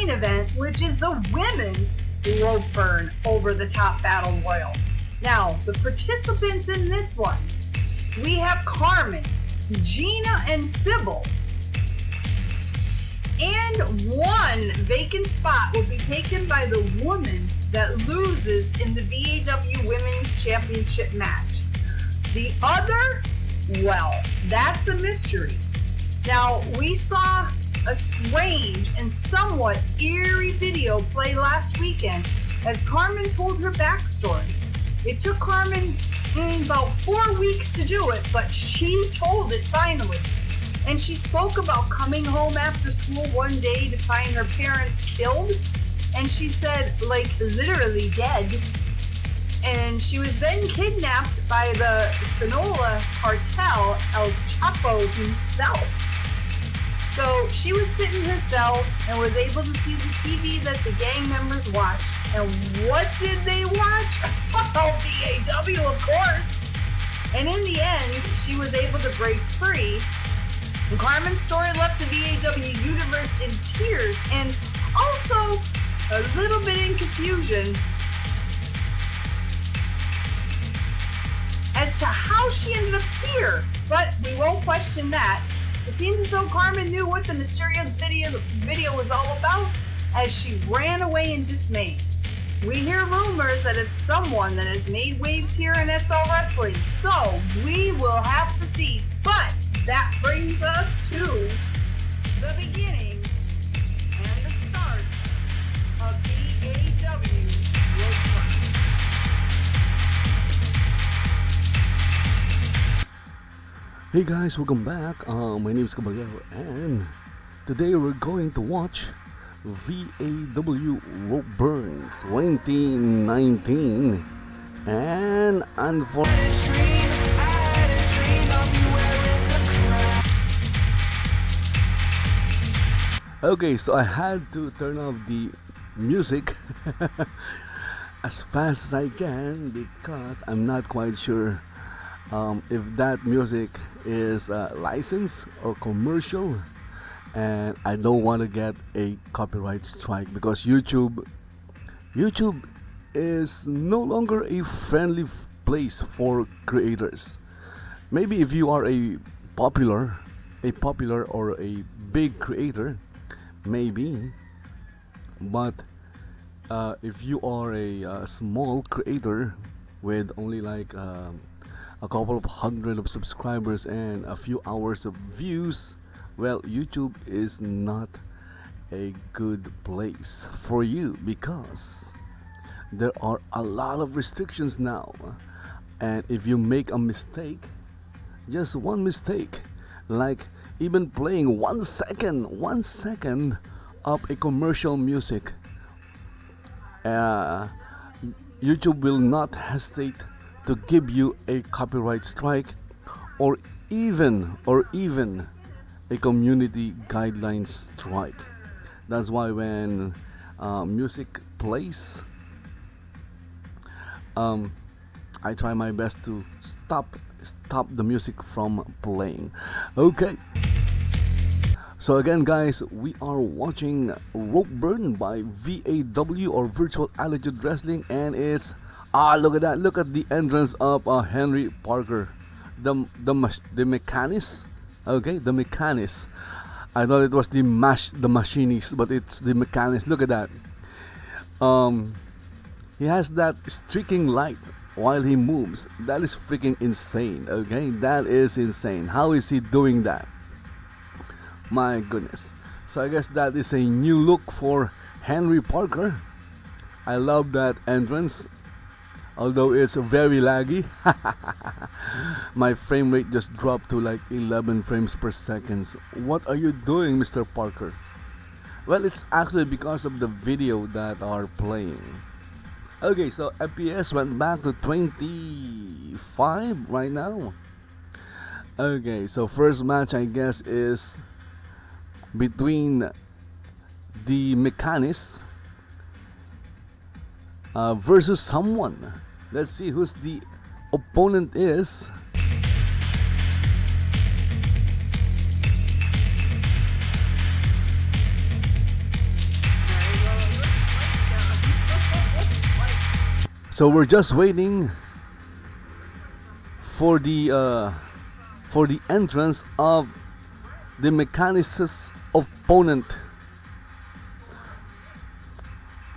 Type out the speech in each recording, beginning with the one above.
main event, which is the women's Ropeburn over the top battle royal. Now, the participants in this one, we have Carmen, Gina, and Sybille. And one vacant spot will be taken by the woman that loses in the VAW Women's Championship match. The other, well, that's a mystery. Now, we saw a strange and somewhat eerie video play last weekend as Carmen told her backstory. It took Carmen about 4 weeks to do it, but she told it finally. And she spoke about coming home after school one day to find her parents killed. And she said, like, literally dead. And she was then kidnapped by the Sinaloa cartel, El Chapo himself. So she was sitting in her cell and was able to see the TV that the gang members watched. And what did they watch? Oh, VAW, of course. And in the end, she was able to break free. And Carmen's story left the VAW universe in tears and also a little bit in confusion as to how she ended up here. But we won't question that. It seems as though Carmen knew what the mysterious video was all about as she ran away in dismay. We hear rumors that it's someone that has made waves here in SL Wrestling, so we will have to see. But that brings us to the beginning and the start of VAW Ropeburn. Hey guys, welcome back. My name is Kabalyero, and today we're going to watch VAW Ropeburn 2019. And unfortunately, okay, so I had to turn off the music as fast as I can because I'm not quite sure if that music is licensed or commercial, and I don't want to get a copyright strike because YouTube is no longer a friendly place for creators. Maybe if you are a popular or a big creator, maybe, but if you are a small creator with only like a couple of hundred of subscribers and a few hours of views, well, YouTube is not a good place for you because there are a lot of restrictions now. And if you make a mistake, just one mistake, like even playing 1 second of a commercial music, YouTube will not hesitate to give you a copyright strike or even a community guidelines strike. That's why when music plays, I try my best to stop the music from playing. Okay, so again guys, we are watching Ropeburn by VAW or Virtual Alijah Wrestling, and it's look at that, look at the entrance of Henry Parker, the Mechanist. Okay, the Mechanist. I thought it was the Machinist, but it's the Mechanist. Look at that. He has that streaking light while he moves. That is freaking insane. Okay, that is insane. How is he doing that? My goodness. So I guess that is a new look for Henry Parker. I love that entrance, although it's very laggy. My frame rate just dropped to like 11 frames per second. What are you doing, Mr. Parker? Well, it's actually because of the video that are playing. Okay, so FPS went back to 25 right now. Okay, so first match I guess is between the Mechanist versus someone. Let's see who's the opponent is. So we're just waiting for the entrance of the Mechanist's opponent.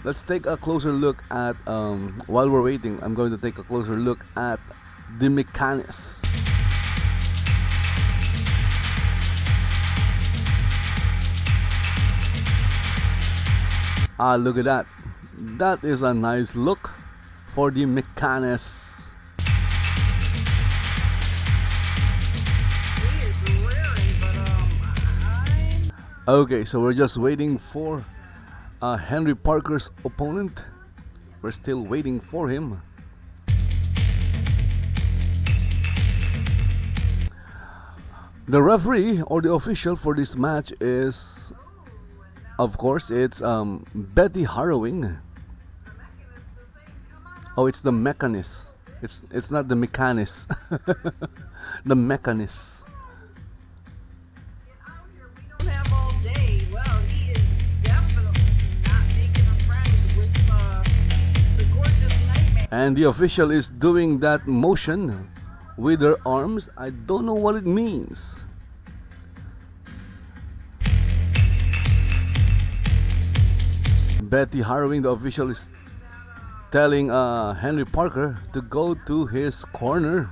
Let's take a closer look at while we're waiting. I'm going to take a closer look at the Mechanist. Ah, look at that. That is a nice look for the Mechanist. Okay, so we're just waiting for Henry Parker's opponent. We're still waiting for him. The referee or the official for this match is, of course, it's Betty Harrowing. Oh, it's the Mechanist. It's not the Mechanist. The Mechanist. And the official is doing that motion with her arms. I don't know what it means. Betty Harrowing, the official, is telling Henry Parker to go to his corner.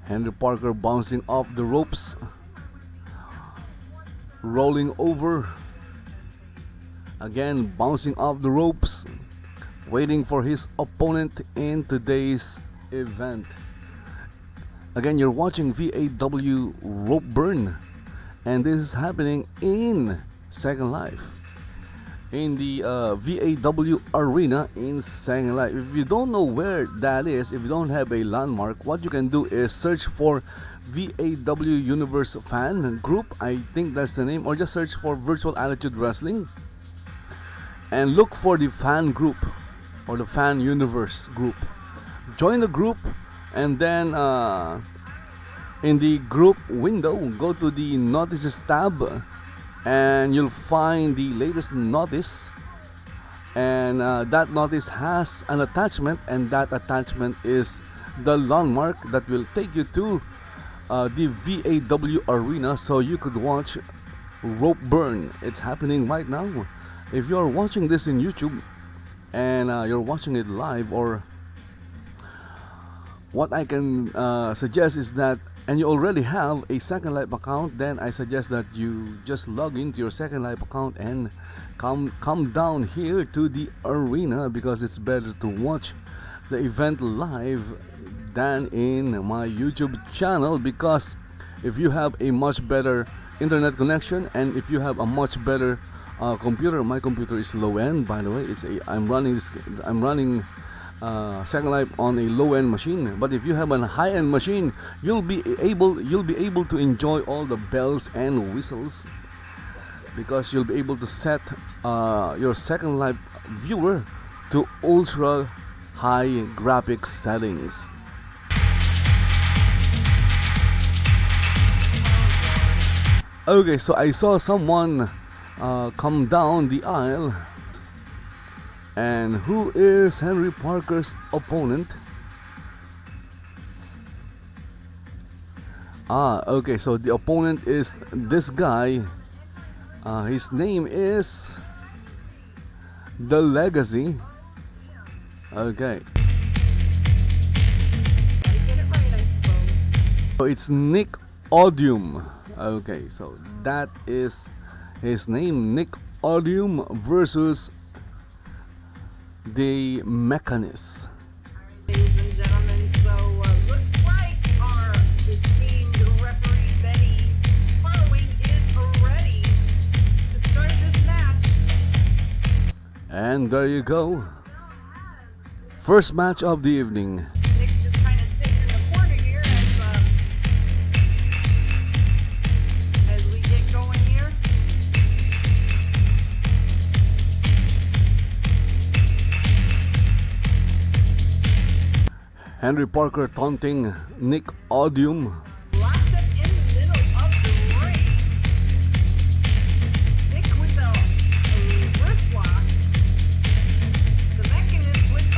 Henry Parker bouncing off the ropes, rolling over, again bouncing off the ropes, waiting for his opponent in today's event. Again, you're watching VAW Ropeburn, and this is happening in Second Life, in the VAW arena in Second Life. If you don't know where that is, if you don't have a landmark, what you can do is search for VAW Universe Fan Group, I think that's the name, or just search for Virtual Attitude Wrestling and look for the fan group or the Fan Universe group. Join the group, and then in the group window, go to the notices tab, and you'll find the latest notice, and that notice has an attachment, and that attachment is the landmark that will take you to the VAW arena, so you could watch Ropeburn. It's happening right now. If you're watching this in YouTube and you're watching it live, or what I can suggest is that, and you already have a Second Life account, then I suggest that you just log into your Second Life account and come down here to the arena, because it's better to watch the event live than in my YouTube channel. Because if you have a much better internet connection, and if you have a much better computer, my computer is low end, by the way. I'm running Second Life on a low-end machine, but if you have a high-end machine, you'll be able to enjoy all the bells and whistles, because you'll be able to set your Second Life viewer to ultra high graphics settings. Okay, so I saw someone come down the aisle. And who is Henry Parker's opponent? Okay, so the opponent is this guy. His name is The Legacy. Okay. So it's Nick Odium. Okay, so that is his name, Nick Odium versus the Mechanist. Ladies and gentlemen, so looks like our esteemed referee Betty Harrowing is ready to start this match. And there you go. First match of the evening. Nick's just kind of sitting in the corner here as we get going here. Henry Parker taunting Nick Odium. Locked up in the middle of the ring. Nick with the wrist lock. The Mechanist with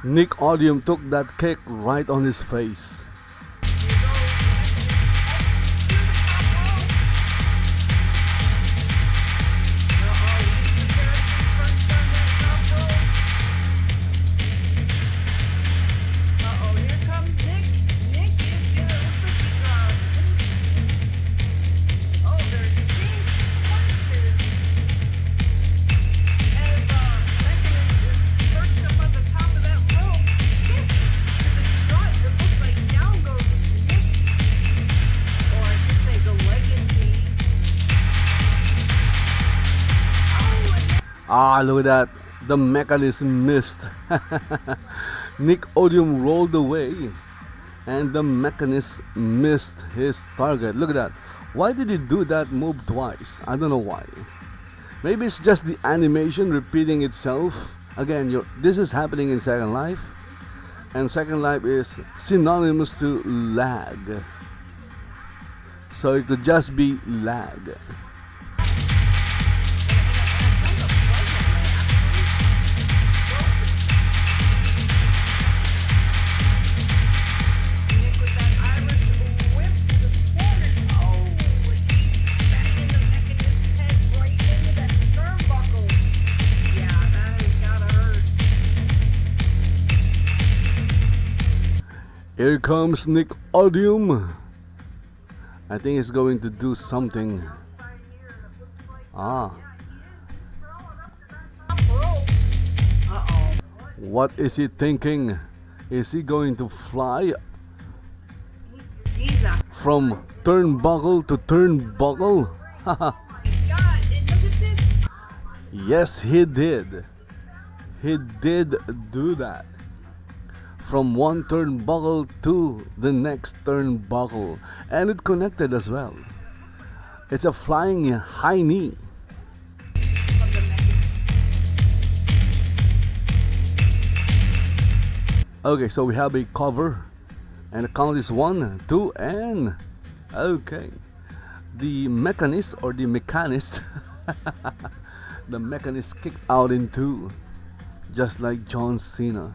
Nick Odium took that kick right on his face. Ah, look at that. The Mechanist missed. Nick Odium rolled away and the Mechanist missed his target. Look at that. Why did he do that move twice? I don't know why. Maybe it's just the animation repeating itself. Again, this is happening in Second Life. And Second Life is synonymous to lag. So it could just be lag. Here comes Nick Odium. I think he's going to do something. What is he thinking? Is he going to fly from turnbuckle to turnbuckle? Yes, he did. He did do that. From one turnbuckle to the next turnbuckle, and it connected as well. It's a flying high knee. Okay, so we have a cover, and the count is 1, 2, and okay. The Mechanist or the Mechanist, the Mechanist kicked out in 2, just like John Cena.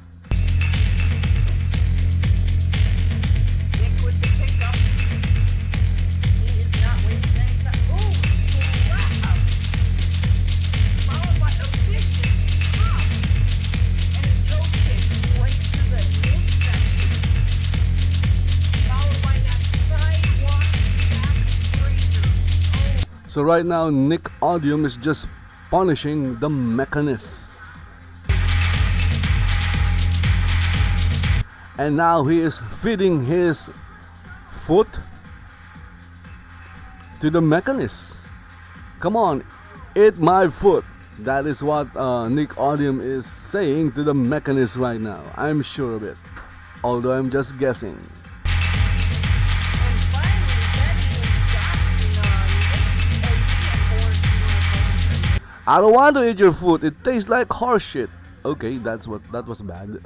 So right now, Nick Odium is just punishing the Mechanist. And now he is feeding his foot to the Mechanist. Come on, eat my foot. That is what Nick Odium is saying to the Mechanist right now. I'm sure of it. Although I'm just guessing. I don't want to eat your food. It tastes like horse shit. Okay, that was bad.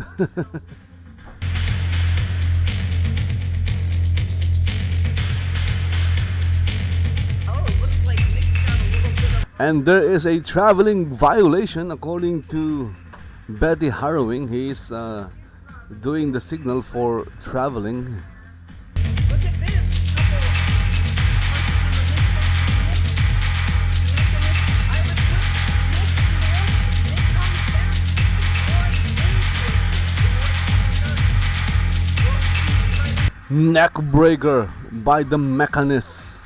And there is a traveling violation according to Betty Harrowing. He's doing the signal for traveling. Neck breaker by the Mechanist.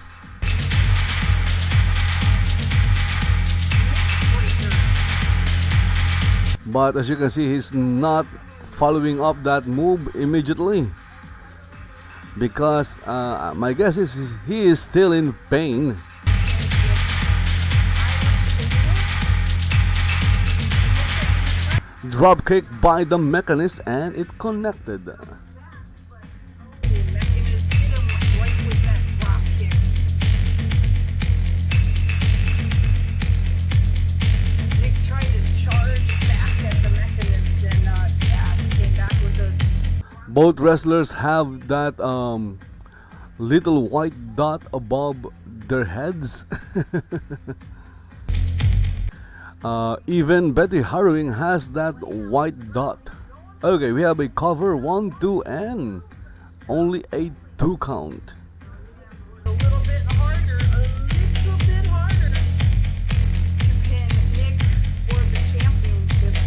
But as you can see, he's not following up that move immediately because my guess is he is still in pain. Drop kick by the Mechanist and it connected. Both wrestlers have that little white dot above their heads. Even Betty Harrowing has that white dot Okay, we have a cover 1, 2, and only a 2 count. A little bit harder, a little bit harder to pin Nick for the championship.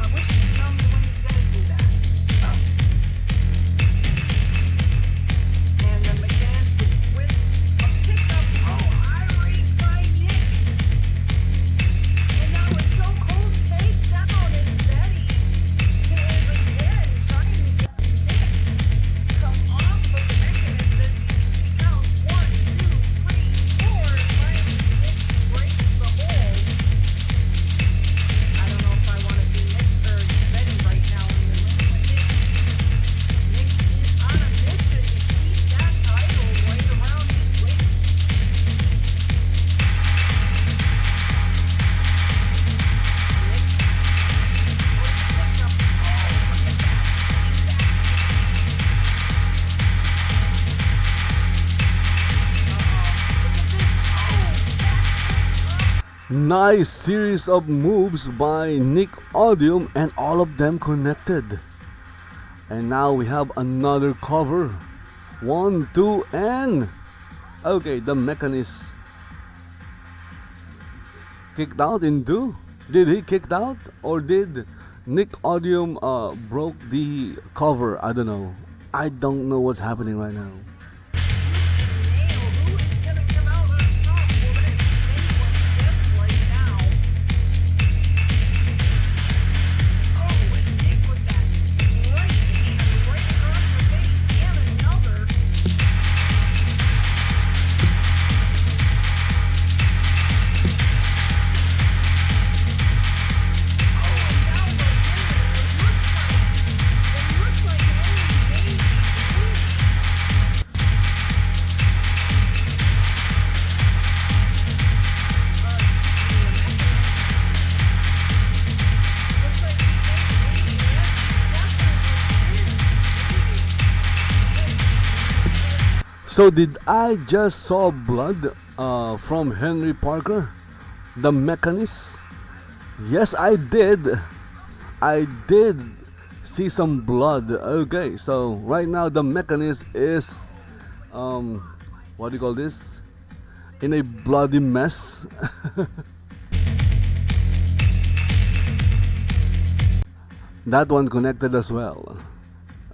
I wish you'd tell me when he's gonna do that. And the Mechanist with a pickup. Oh, irate by Nick. And now a chokehold takedown, and Betty is again trying to get Nick to come off, but the Mechanist as he counts 1, 2, 3, 4, and finally Nick breaks the hold. I don't know if I want to be Nick or Betty right now in the ring, but Nick is on a mission to keep that title right around his waist. Nice series of moves by Nick Odium, and all of them connected. And now we have another cover. 1, 2, and okay, the Mechanist kicked out in 2. Did he kicked out, or did Nick Odium broke the cover? I don't know. I don't know what's happening right now. Nail, who is gonna come out on top? Will that be anyone guess right now? Oh, and Nick with that right hand right across the face, and another. Oh, and now the winner. It looks like Henry may be So did I just saw blood from Henry Parker, the Mechanist? Yes, I did. I did see some blood. Okay, so right now the Mechanist is what do you call this? In a bloody mess. That one connected as well.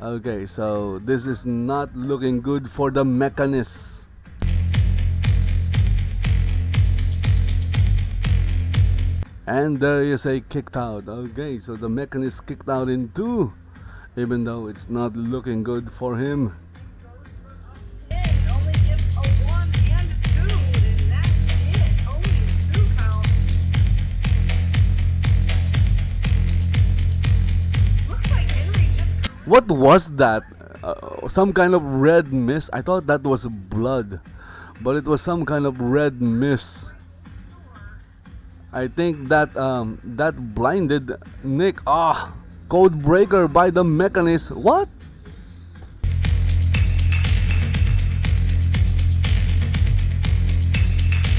Okay, so this is not looking good for the Mechanist. And there is a kicked out. Okay, so the Mechanist kicked out in 2, even though it's not looking good for him. only gives a 1 and a 2, and that's it. Only a 2 count. Looks like Henry just. What was that? Some kind of red mist? I thought that was blood, but it was some kind of red mist. I think that that blinded Nick. Code breaker by the Mechanist. What?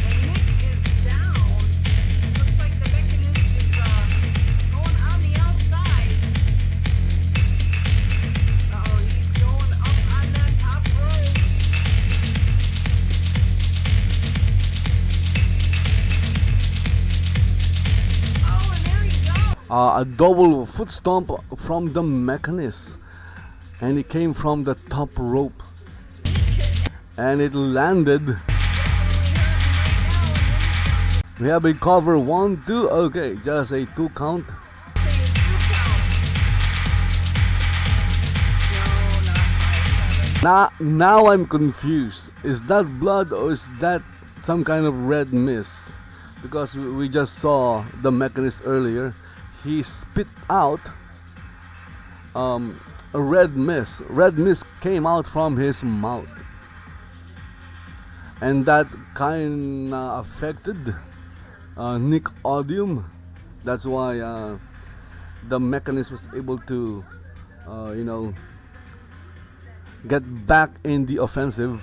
When Nick is down, looks like the Mechanist is going on the outside. Oh, he's going up on that top rope. Oh, and there he goes. A double foot stomp from the Mechanist, and it came from the top rope, and it landed. We have a cover 1, 2. Okay, just a 2 count. Now I'm confused. Is that blood or is that some kind of red mist? Because we just saw the Mechanist earlier. He spit out a red mist. Red mist came out from his mouth, and that kind of affected Nick Odium. That's why the Mechanist was able to, get back in the offensive.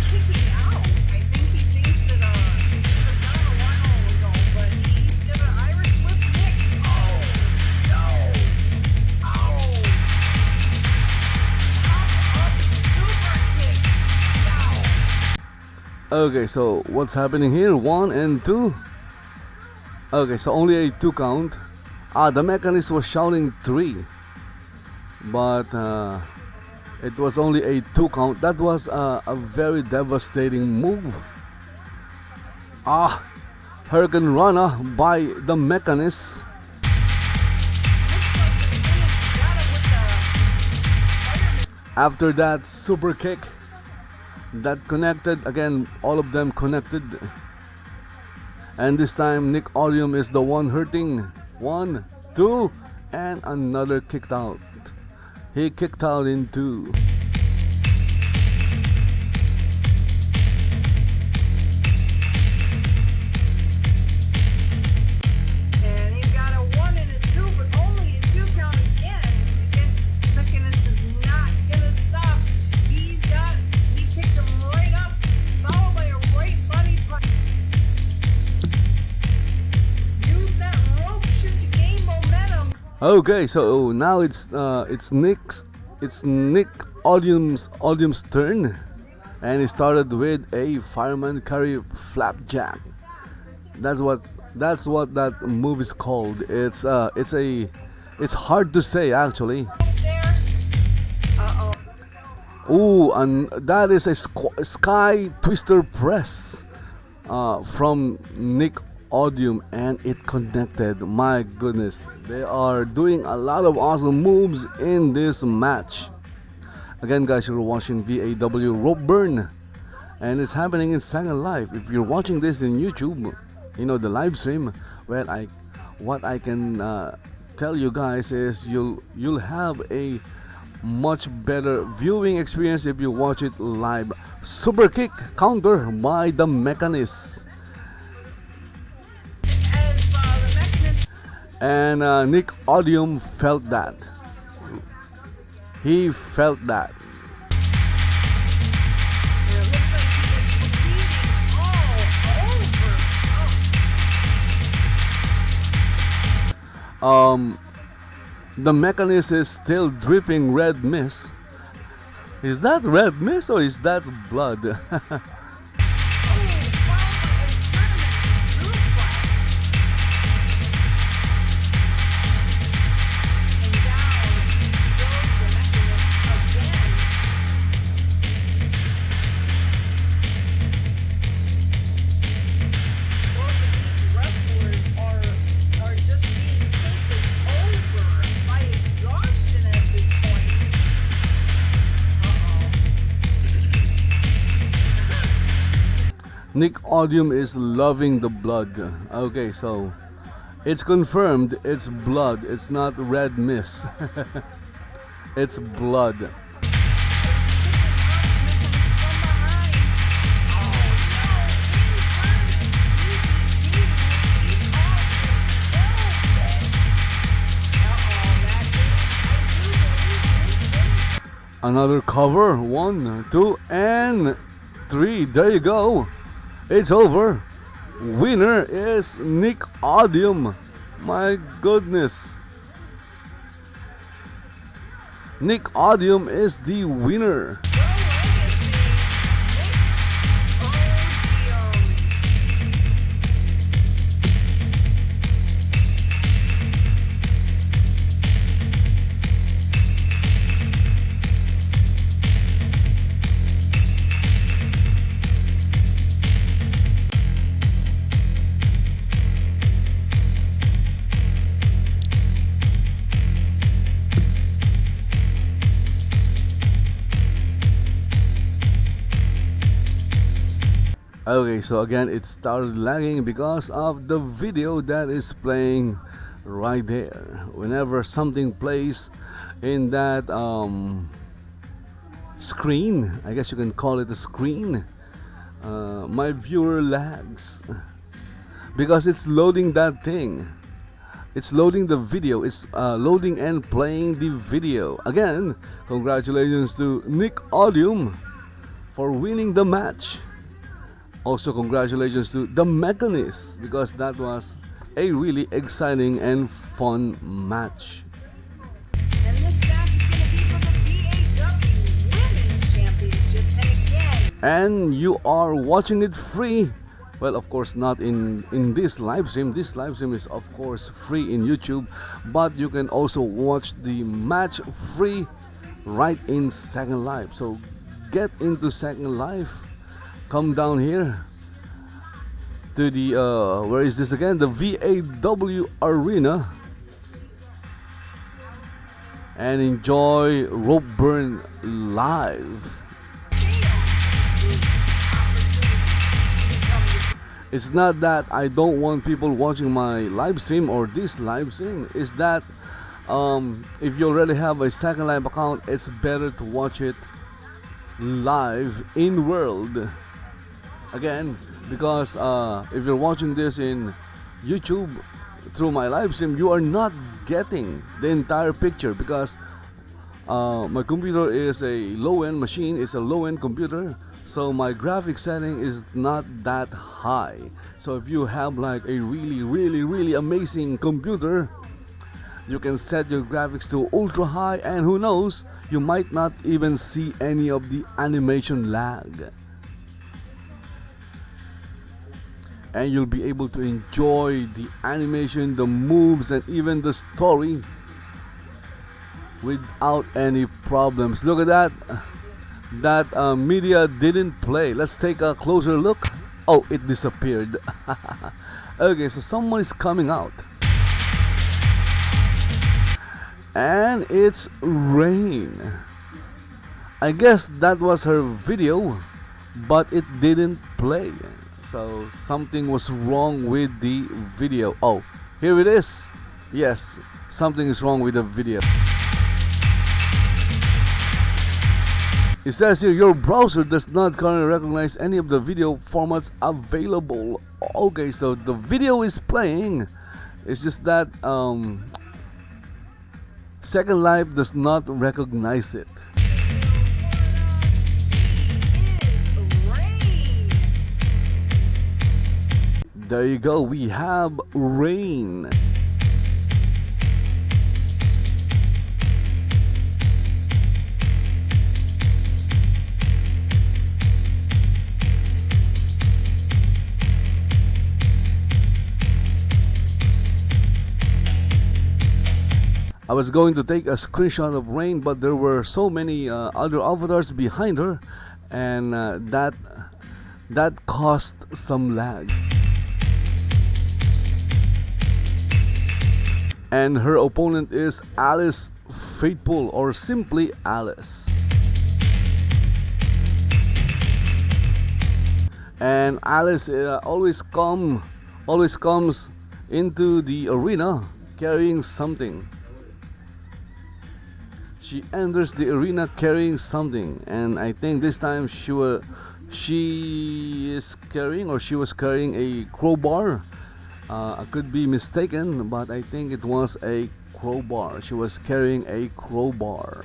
Kicking out. I think he thinks that he should have done a while ago, but he's gonna Irish whip Nick. Oh no! Oh! Up, super kick. Now. Okay, so what's happening here? 1 and 2. Okay, so only a 2 count. The Mechanist was shouting 3, but it was only a 2 count. That was a very devastating move. Hurricane Rana by the Mechanist. After that super kick that connected, again, all of them connected. And this time Nick Odium is the one hurting. 1, 2, and another kicked out. He kicked out in 2. And he got a 1 and a 2, but only a 2 count again. Mechanist is not gonna stop. He picked him right up, followed by a right body punch. Use that rope shoot to gain momentum. Okay, so now it's Nick Odium's turn, and he started with a fireman carry flapjack. That's what that move is called. It's hard to say actually. There. Ooh, and that is a sky twister press from Nick Odium, and it connected. My goodness, they are doing a lot of awesome moves in this match. Again, guys, you're watching VAW Ropeburn, and it's happening in Second Life. If you're watching this in YouTube, the live stream, well, what I can tell you guys is you'll have a much better viewing experience if you watch it live. Super kick counter by the Mechanist. And Nick Odium felt that. He felt that. The Mechanist is still dripping red mist. Is that red mist or is that blood? Nick Odium is loving the blood. Okay, so it's confirmed it's blood. It's not red mist. It's blood. Another cover. 1, 2, and 3. There you go. It's over. Winner is Nick Odium. My goodness. Nick Odium is the winner. Okay, so again it started lagging because of the video that is playing right there. Whenever something plays in that screen, I guess you can call it a screen, my viewer lags because it's loading that thing. It's loading the video. It's loading and playing the video. Again, congratulations to Nick Odium for winning the match. Also, congratulations to the Mechanist because that was a really exciting and fun match. And this match is going to be for the VAW Women's Championship. And again, And you are watching it free. Well, of course, not in this live stream. This live stream is, of course, free in YouTube. But you can also watch the match free right in Second Life. So get into Second Life. Come down here to the, where is this again? The VAW Arena. And enjoy Ropeburn live. It's not that I don't want people watching my live stream or this live stream. It's that if you already have a Second Life account, it's better to watch it live in world. Again, because if you're watching this in YouTube through my live stream, you are not getting the entire picture because my computer is a low-end machine. It's a low-end computer. So my graphic setting is not that high. So if you have like a really amazing computer, you can set your graphics to ultra high, and who knows, you might not even see any of the animation lag. And you'll be able to enjoy the animation, the moves, and even the story without any problems. Look at that. That media didn't play. Let's take a closer look. Oh, it disappeared. Okay, so someone is coming out. And it's Rein. I guess that was her video, but it didn't play. So something was wrong with the video. Oh, here it is. Yes, something is wrong with the video. It says here, your browser does not currently recognize any of the video formats available. Okay, so the video is playing. It's just that Second Life does not recognize it. There you go, we have Rein. I was going to take a screenshot of Rein, but there were so many other avatars behind her, and that caused some lag. And her opponent is Alyce Faithful, or simply Alyce. And Alyce always comes into the arena carrying something. She enters the arena carrying something, and I think this time she was carrying a crowbar. I could be mistaken, but I think it was a crowbar. She was carrying a crowbar.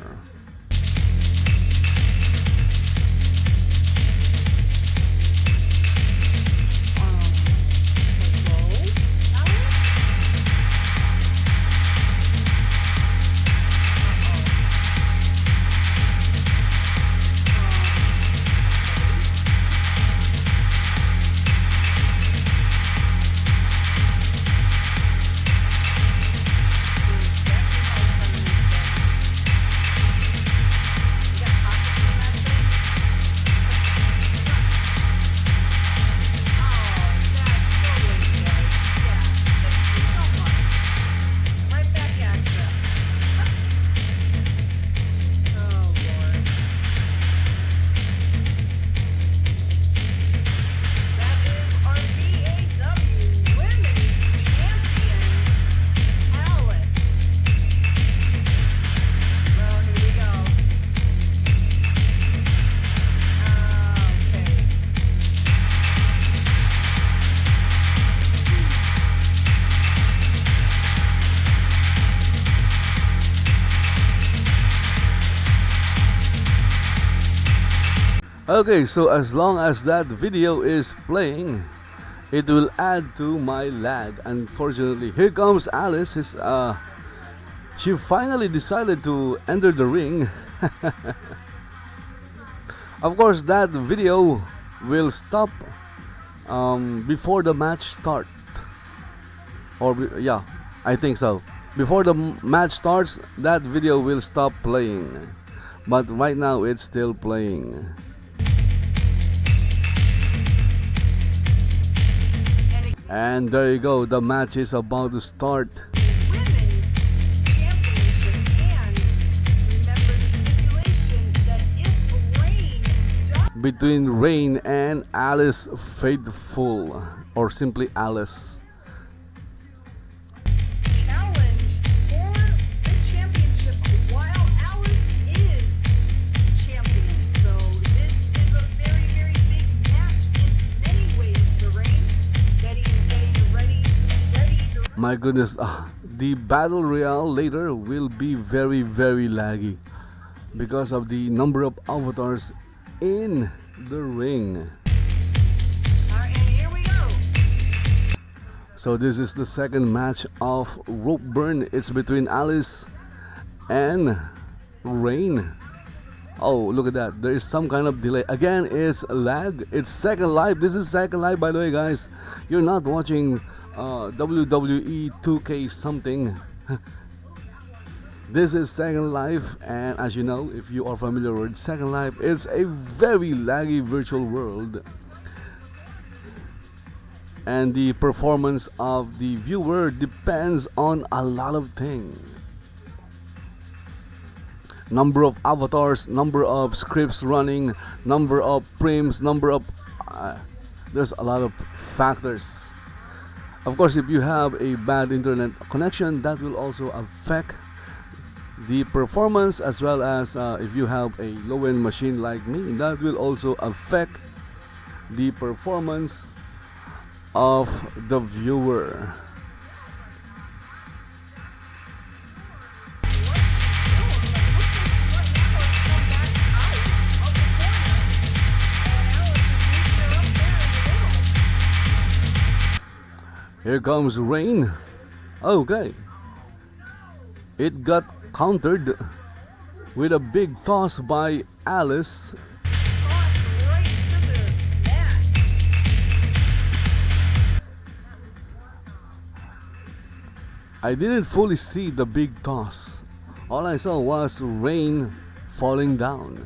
Okay, so as long as that video is playing, it will add to my lag. Unfortunately, here comes Alyce. She finally decided to enter the ring. Of course, that video will stop before the match start. Yeah, I think so. Before the match starts, that video will stop playing. But right now, it's still playing. And there you go, the match is about to start. Between Rein and Alyce Faithful, or simply Alyce. Challenge for the championship while Alyce is champion. So this is a very, very big match in many ways. The Rein getting ready to. My goodness, the battle royale later will be very, very laggy because of the number of avatars in the ring. Alright, and here we go. So this is the second match of Ropeburn. It's between Alyce and Rein. Oh, look at that. There is some kind of delay. Again, it's lag. It's Second Life. This is Second Life, by the way, guys. You're not watching WWE 2K something. This is Second Life, and as you know, if you are familiar with Second Life, it's a very laggy virtual world. And the performance of the viewer depends on a lot of things. Number of avatars, number of scripts running, number of frames, number of... there's a lot of factors. Of course, if you have a bad internet connection, that will also affect the performance, as well as if you have a low-end machine like me, that will also affect the performance of the viewer. Here comes Rein. Okay. It got countered with a big toss by Alyce. I didn't fully see the big toss. All I saw was Rein falling down.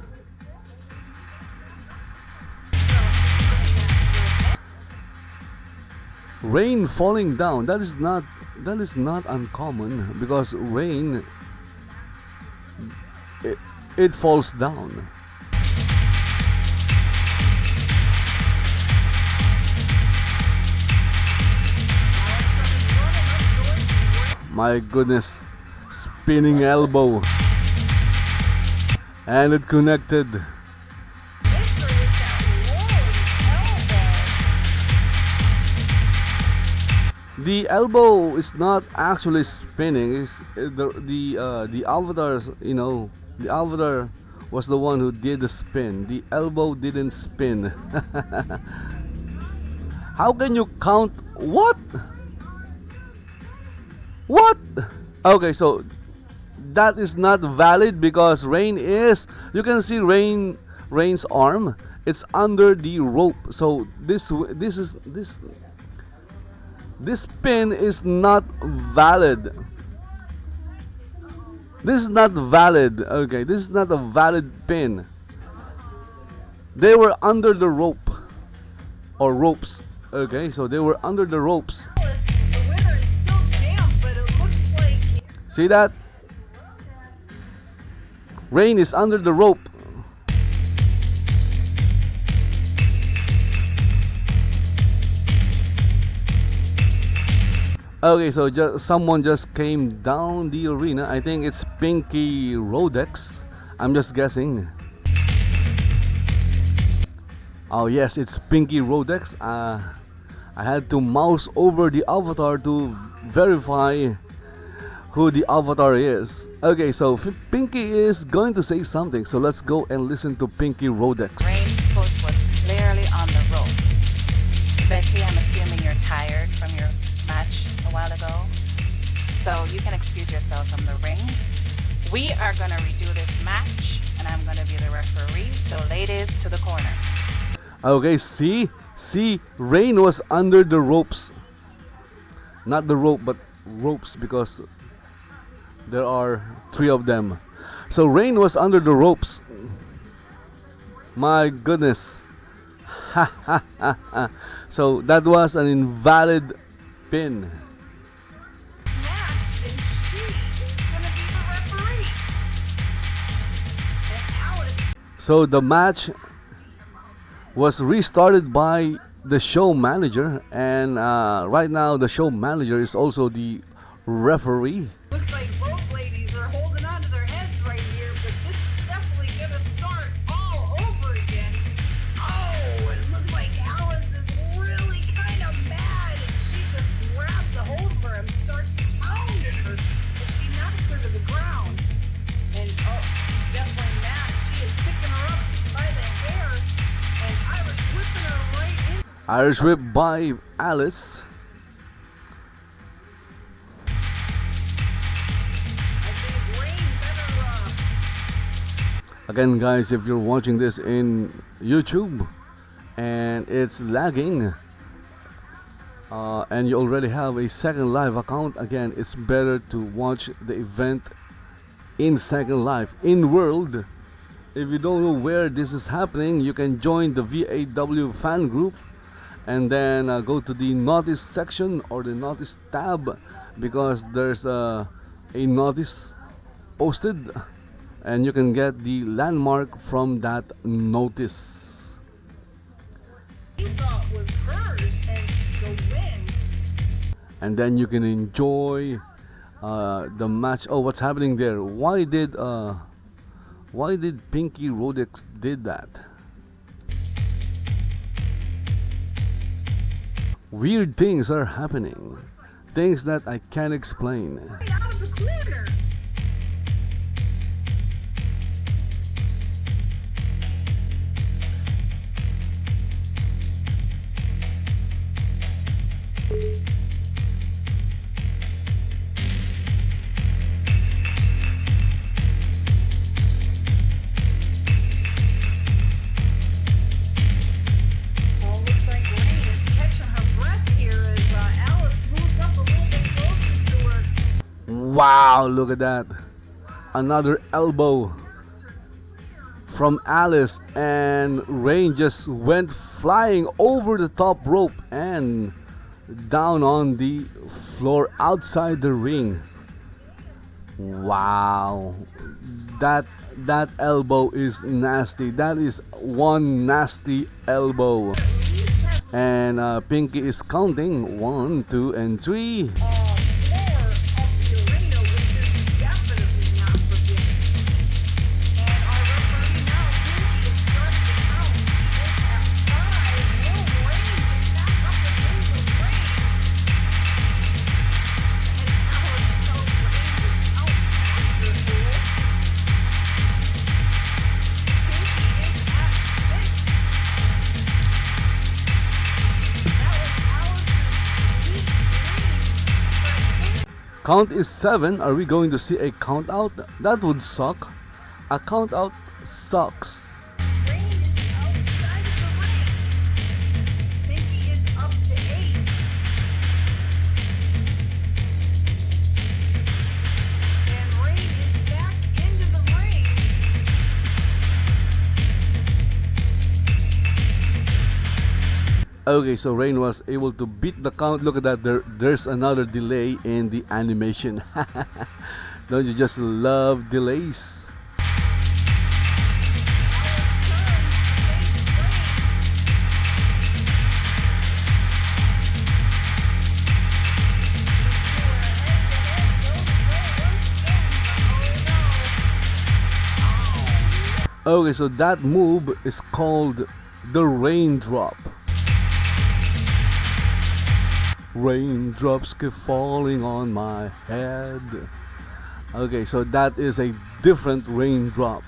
Rein falling down, that is not uncommon, because Rein, it falls down. My goodness, spinning elbow, and it connected. The elbow is not actually spinning. It's the avatars. You know, the avatar was the one who did the spin. The elbow didn't spin. How can you count? What? What? Okay, so that is not valid because Rein is. You can see Rein's arm. It's under the rope. So this pin is not valid. This is not valid. Okay, this is not a valid pin. They were under the rope or ropes. Okay, so they were under the ropes. See that? Rein is under the rope. Okay, so someone just came down the arena. I think it's Pinky Rodex. I'm just guessing. Oh yes, it's Pinky Rodex. I had to mouse over the avatar to verify who the avatar is. Okay, so Pinky is going to say something, so let's go and listen to Pinky Rodex. Rein's foot was clearly on the ropes. Becky, I'm assuming you're tired from your match a while ago, so you can excuse yourself from the ring. We are going to redo this match, and I'm going to be the referee, so ladies, to the corner. Okay, see, Rein was under the ropes. Not the rope, but ropes, because there are 3 of them. So Rein was under the ropes. My goodness. So that was an invalid pin. Match, and she is going to be the referee. And Alyce. So the match was restarted by the show manager, and right now the show manager is also the referee. Looks like both ladies are holding on to their heads right here, but this is definitely going to start all over again. Oh, it looks like Alyce is really kind of mad, and she just grabs a hold of her and starts pounding her as she knocks her to the ground. And oh, definitely mad. She is picking her up by the hair and Irish whipping her right in. Irish whip by Alyce. Again, guys, if you're watching this in YouTube and it's lagging, and you already have a Second Life account, again, it's better to watch the event in Second Life. In World, if you don't know where this is happening, you can join the VAW fan group and then go to the notice section or the notice tab, because there's a notice posted, and you can get the landmark from that notice. He thought was hers and the win. And then you can enjoy the match. Oh, what's happening there? Why did Pinky Rodex did that? Weird things are happening, things that I can't explain. Right out of the corner. Wow, look at that. Another elbow from Alyce, and Rein just went flying over the top rope and down on the floor outside the ring. Wow. That elbow is nasty. That is one nasty elbow. And Pinky is counting 1, 2, and 3. Count is 7. Are we going to see a count out? That would suck. A count out sucks. Rein is outside of the ring. Pinky is up to 8. And Rein is back into the ring. Okay, so Rein was able to beat the count. Look at that. There's another delay in the animation. Don't you just love delays? Okay, so that move is called the raindrop. Raindrops keep falling on my head. Okay, so that is a different raindrop.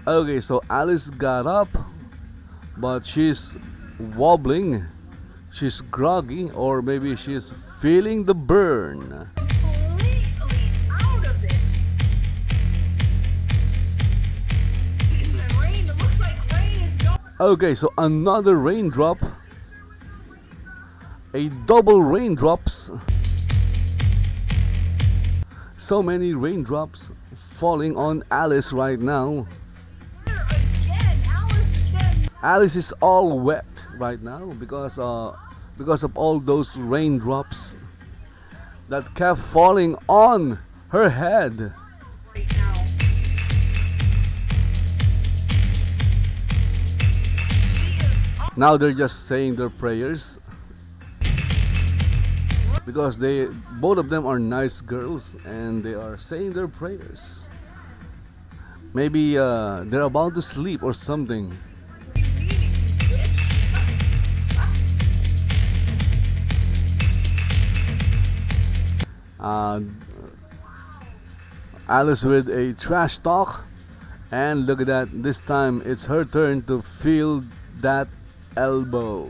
Okay, so Alyce got up, but she's wobbling, she's groggy, or maybe she's feeling the burn. Completely out of it. And Rein, it looks like Rein is going. Okay, so another raindrop, a double raindrops. So many raindrops falling on Alyce right now. Again, Alyce again. Alyce is all wet right now because of all those raindrops that kept falling on her head. Right now. She is up. Now they're just saying their prayers because both of them are nice girls and they are saying their prayers. Maybe they're about to sleep or something. Alyce with a trash talk, and look at that, this time it's her turn to feel that elbow.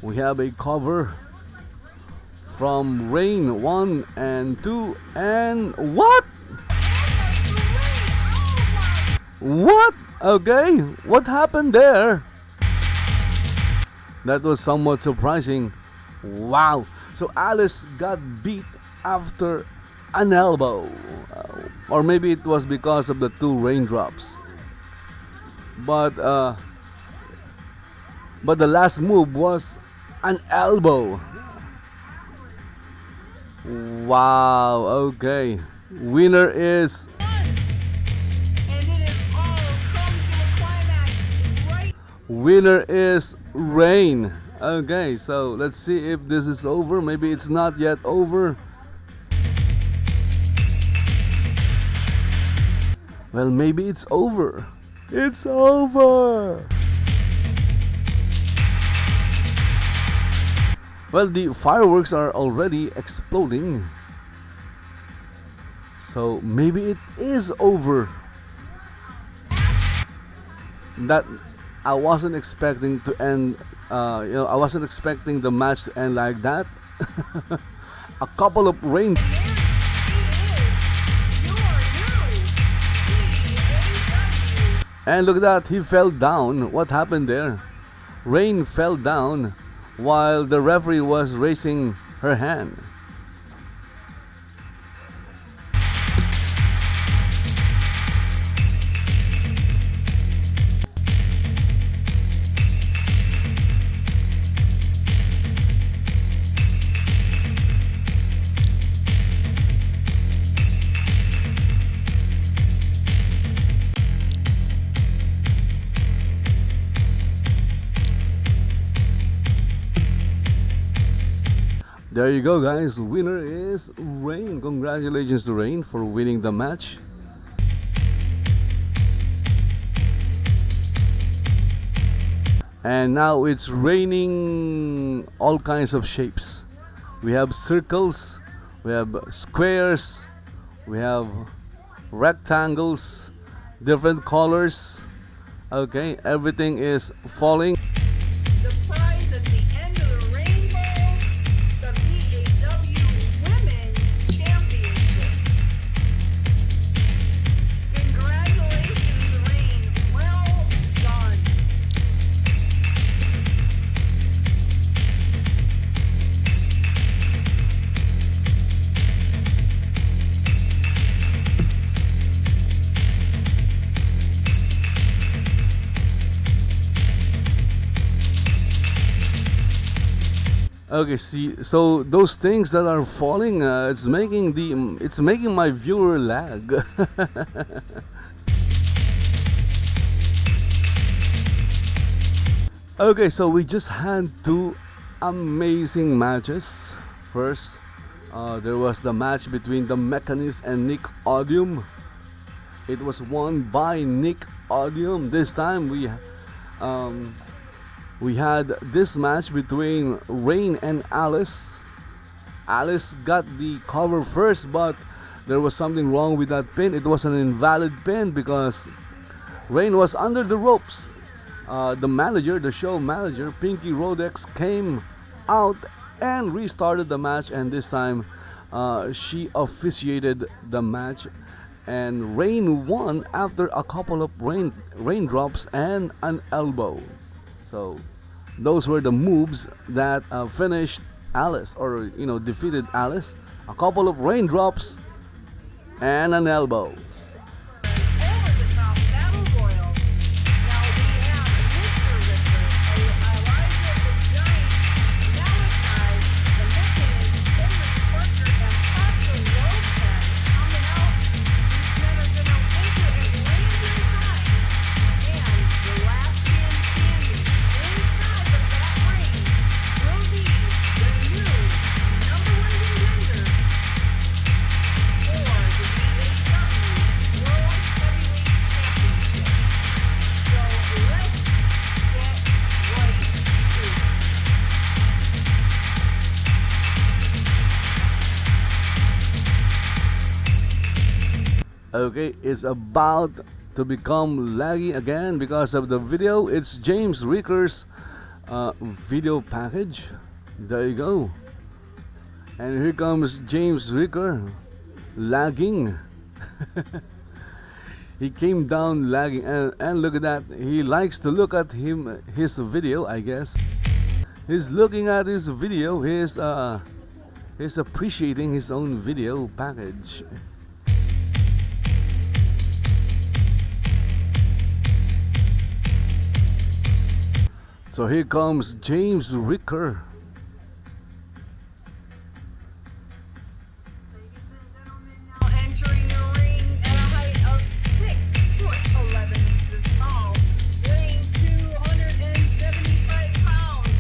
We have a cover from Rein 1 and 2, and what? What? Okay, what happened there? That was somewhat surprising. Wow. So Alyce got beat after an elbow. Or maybe it was because of the two raindrops. But the last move was an elbow. Wow. Okay. Winner is winner is Rein. Okay, so let's see if this is over. Maybe it's not yet over. Well, maybe it's over. It's over. Well, the fireworks are already exploding. So maybe it is over. That I wasn't expecting to end, I wasn't expecting the match to end like that. A couple of rain. And look at that, he fell down. What happened there? Rein fell down while the referee was raising her hand. There you go, guys. Winner is Rein. Congratulations to Rein for winning the match. And now it's raining all kinds of shapes. We have circles, we have squares, we have rectangles, different colors. Okay, everything is falling. The prize at the end of the rainbow, the VAW Women's Championship. Congratulations, Rein. Well done. Okay, see, so those things that are falling, it's making my viewer lag. Okay, so we just had two amazing matches First, there was the match between the Mechanist and Nick Odium. It was won by Nick Odium. This time we had this match between Rein and Alyce. Alyce got the cover first, but there was something wrong with that pin. It was an invalid pin because Rein was under the ropes. The show manager, Pinky Rodex, came out and restarted the match, and this time she officiated the match, and Rein won after a couple of raindrops and an elbow. So those were the moves that finished Alyce, or defeated Alyce. A couple of raindrops and an elbow. Over the top battle royal. Now we have Mr. Richter, Alijah The Giant, Malaki, the Mechanist, Famous Parker, and Papa Lopez coming out. These men are going to figure it land inside. And the last man standing inside of that ring will be the new number one contender for the VAW World Heavyweight Championship. So let's get right to it. Okay, it's about to become laggy again because of the video. It's James Ricker's video package. There you go. And here comes James Ricker lagging. He came down lagging, and look at that. He likes to look at his video, I guess. He's looking at his video. He's appreciating his own video package. So here comes James Ricker. Now entering the ring at a height of 6'11" tall, weighing 275 pounds,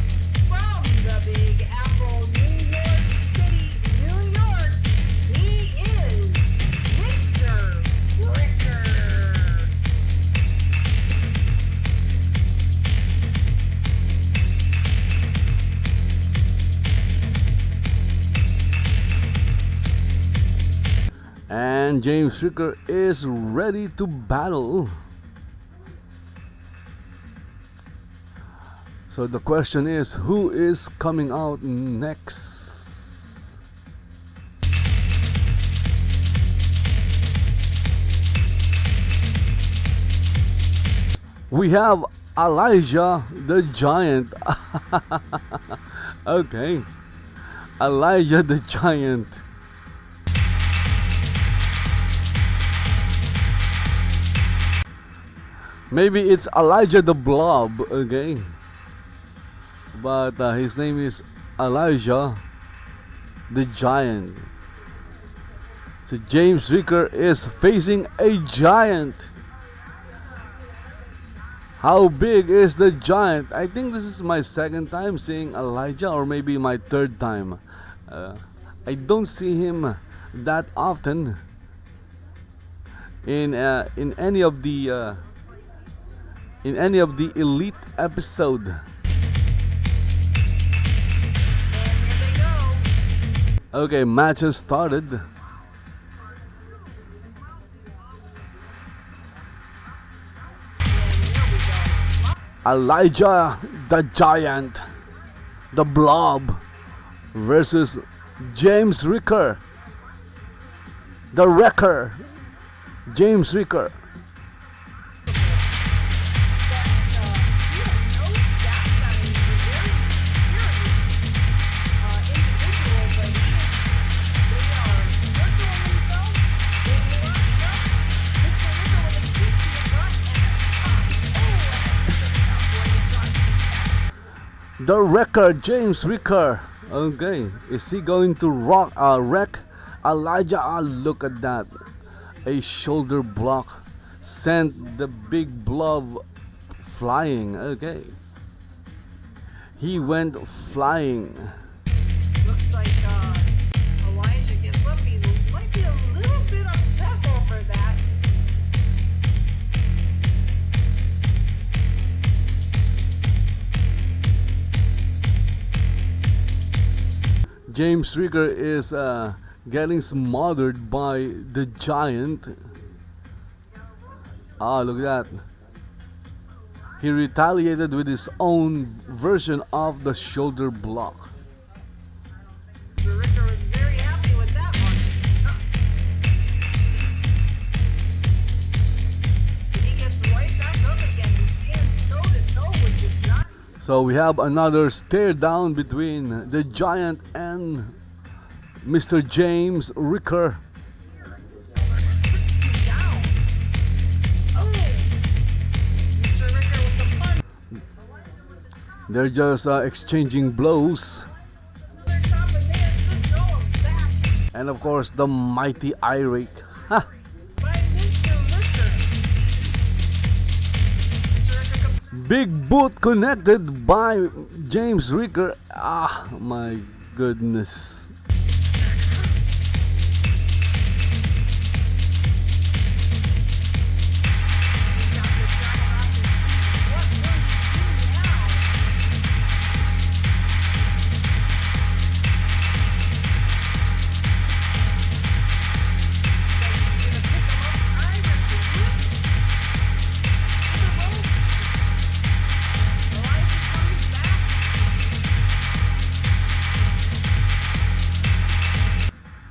from the Big Apple, New York City, New York. He is Mr. Ricker. And James Ricker is ready to battle. So the question is, who is coming out next? We have Alijah the Giant. Okay, Alijah the Giant. Maybe it's Elijah the Blob, okay? But his name is Alijah the Giant. So James Ricker is facing a giant. How big is the giant? I think this is my second time seeing Elijah, or maybe my third time. I don't see him that often in any of the Elite episode. Okay, match has started. Elijah the Giant, the Blob, versus James Ricker, the Wrecker, James Ricker. The Wrecker, James Ricker. Okay, is he going to wreck Elijah? Look at that. A shoulder block sent the big blob flying. Okay, he went flying. Looks like James Ricker is getting smothered by the giant. Ah, look at that. He retaliated with his own version of the shoulder block. Mr. Ricker was very happy with that one. He gets right back up again and stands toe to toe with this giant. So we have another stare down between the giant and Mr. James Ricker. They're just exchanging blows. And of course, the mighty eye rake. Ha! Big boot connected by James Ricker. Ah, my goodness.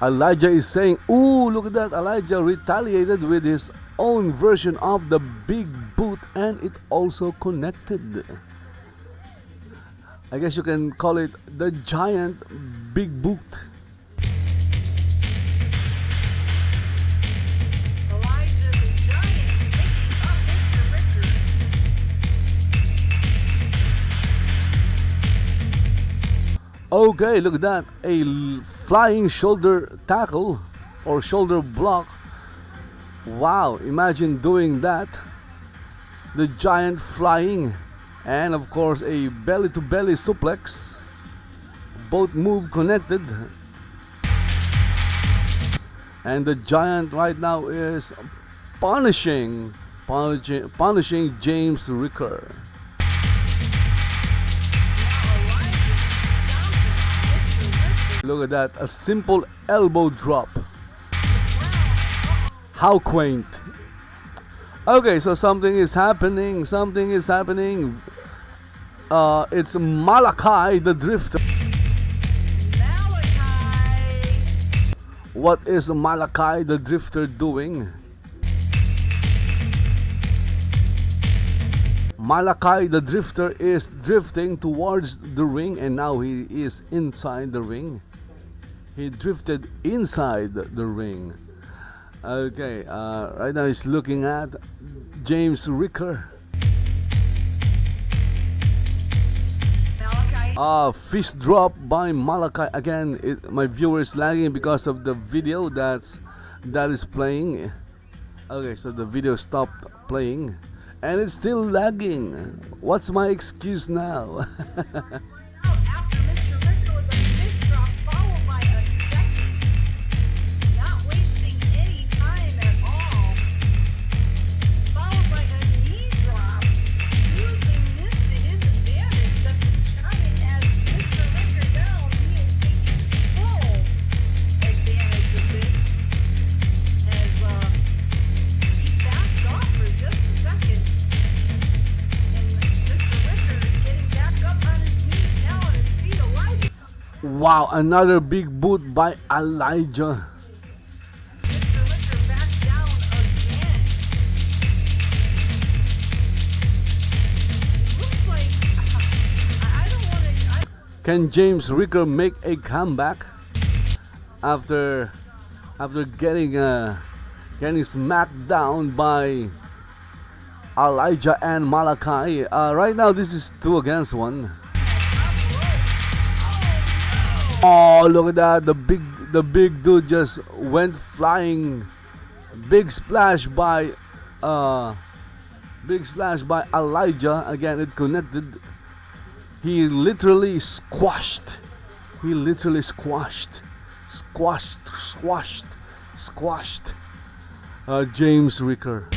Alijah is saying, ooh, look at that. Alijah retaliated with his own version of the big boot, and it also connected. I guess you can call it the giant big boot. Alijah the Giant picking up Mr. Ricker. Okay, look at that. A flying shoulder tackle or shoulder block. Wow, imagine doing that. The giant flying, and of course a belly to belly suplex. Both move connected. And the giant right now is punishing James Ricker. Look at that, a simple elbow drop. How quaint. Okay, so something is happening. It's Malaki the Drifter. Malaki. What is Malaki the Drifter doing? Malaki the Drifter is drifting towards the ring, and now he is inside the ring. He drifted inside the ring. Okay, right now he's looking at James Ricker. Malaki. Fist drop by Malaki. Again, my viewer is lagging because of the video that is playing. Okay, so the video stopped playing. And it's still lagging. What's my excuse now? After Mr. Ricker with a fist drop, followed by a second. Not wasting any time at all. Followed by a knee drop. Using this to his advantage, that the giant has Mr. Ricker down. He is taking full advantage of this. As he backed off for just a second. Wow, another big boot by Alijah. Mr. Ricker back down again. It looks like I don't want to. Can James Ricker make a comeback after getting smacked down by Alijah and Malaki? Right now, this is 2 against 1. Oh, look at that! The big dude just went flying. Big splash by Alijah. Again, it connected. He literally squashed. Squashed James Ricker.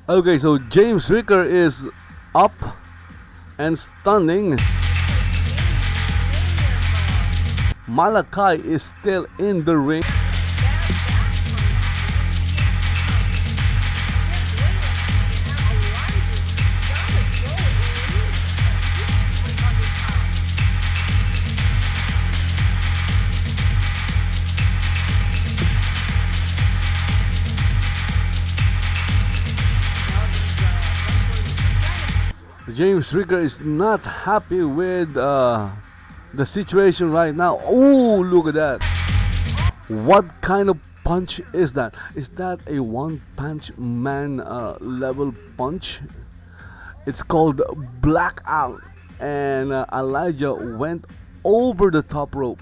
Okay, so James Ricker is up and standing. Malaki is still in the ring. James Ricker is not happy with the situation right now. Oh, look at that. What kind of punch is that? Is that a one punch man level punch? It's called blackout. And Alijah went over the top rope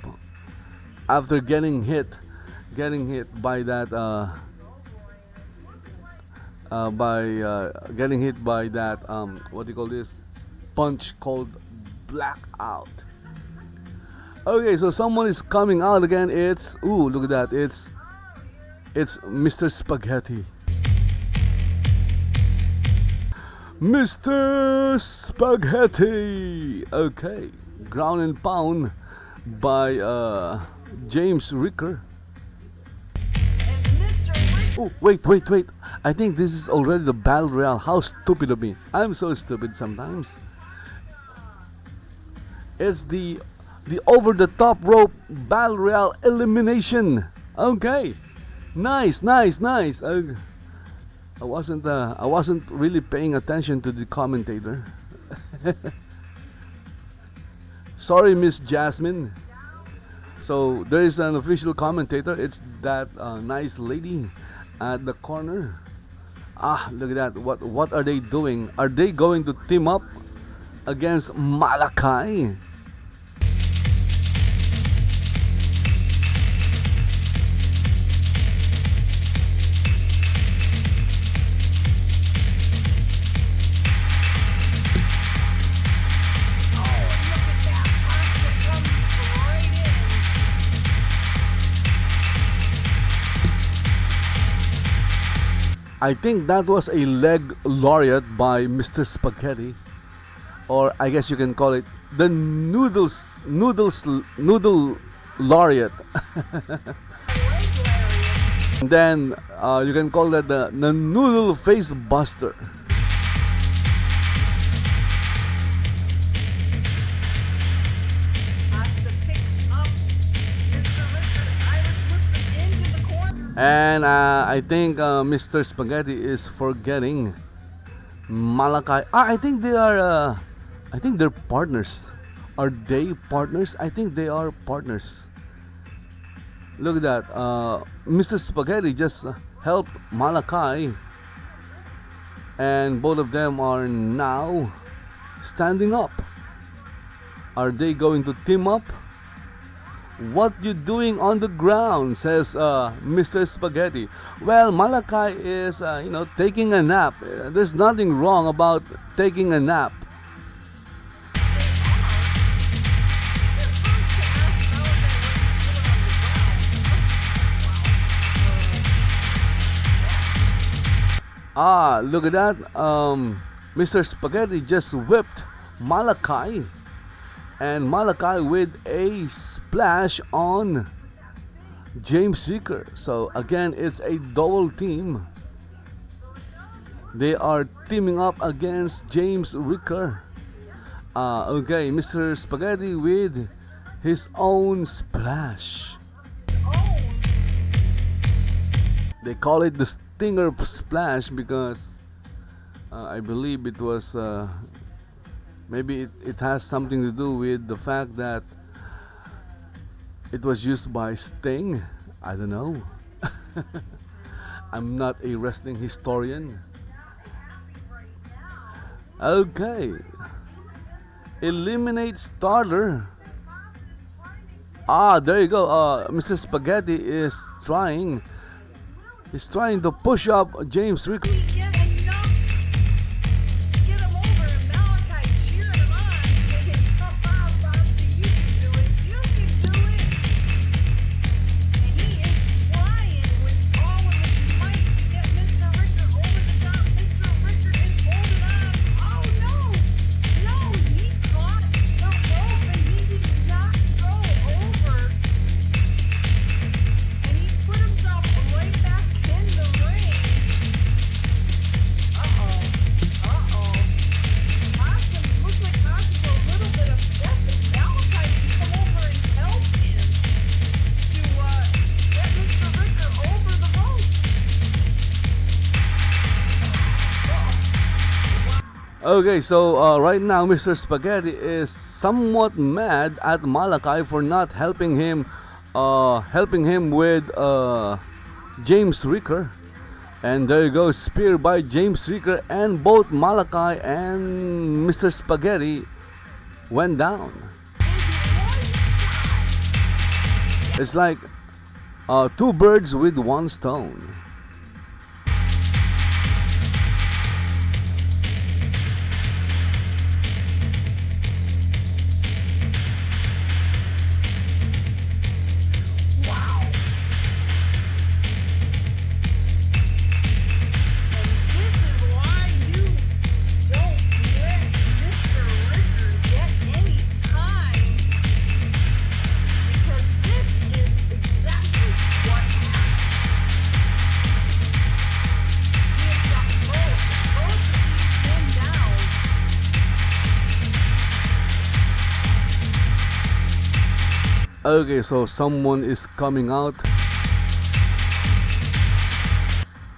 after getting hit by that getting hit by that what do you call this punch called blackout. Okay, so someone is coming out again. It's look at that. It's Mr. Spaghetti. Mr. Spaghetti. Okay, ground and pound by James Ricker. Oh, wait. I think this is already the Battle Royale. How stupid of me. I'm so stupid sometimes. It's the over the top rope Battle Royale elimination. Okay. Nice. I wasn't really paying attention to the commentator. Sorry, Miss Jasmine. So there is an official commentator. It's that nice lady at the corner. Look at that. What are they doing? Are they going to team up against Malaki? I think that was a leg lariat by Mr. Spaghetti, or I guess you can call it the noodle lariat. And then you can call that the noodle face buster. And I think Mr. Spaghetti is forgetting Malaki. I think they are. I think they're partners. Are they partners? I think they are partners. Look at that. Mr. Spaghetti just helped Malaki, and both of them are now standing up. Are they going to team up? What you doing on the ground? Says Mr. Spaghetti. Well, Malaki is taking a nap. There's nothing wrong about taking a nap. Look at that. Mr. Spaghetti just whipped Malaki. And Malaki with a splash on James Ricker. So again, it's a double team. They are teaming up against James Ricker. Okay, Mr. Spaghetti with his own splash. They call it the Stinger Splash because I believe it was maybe it has something to do with the fact that it was used by Sting. I don't know. I'm not a wrestling historian. Okay. Eliminate starter. There you go. Mr. Spaghetti is trying to push up James Ricker. Okay, so right now Mr. Spaghetti is somewhat mad at Malaki for not helping him with James Ricker. And there you go, spear by James Ricker, and both Malaki and Mr. Spaghetti went down. It's like two birds with one stone. Okay, so someone is coming out,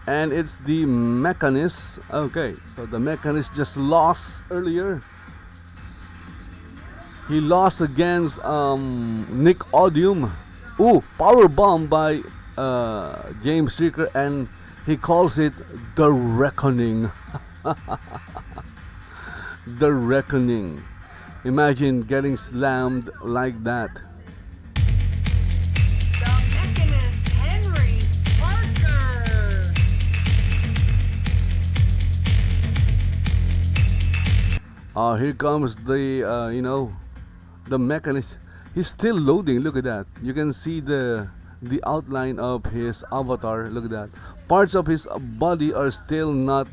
and it's the Mechanist. Okay, so the Mechanist just lost earlier. He lost against Nick Odium. Ooh, power bomb by James Ricker, and he calls it the Reckoning. The Reckoning. Imagine getting slammed like that. Here comes the the Mechanist. He's still loading. Look at that. You can see the outline of his avatar. Look at that. Parts of his body are still not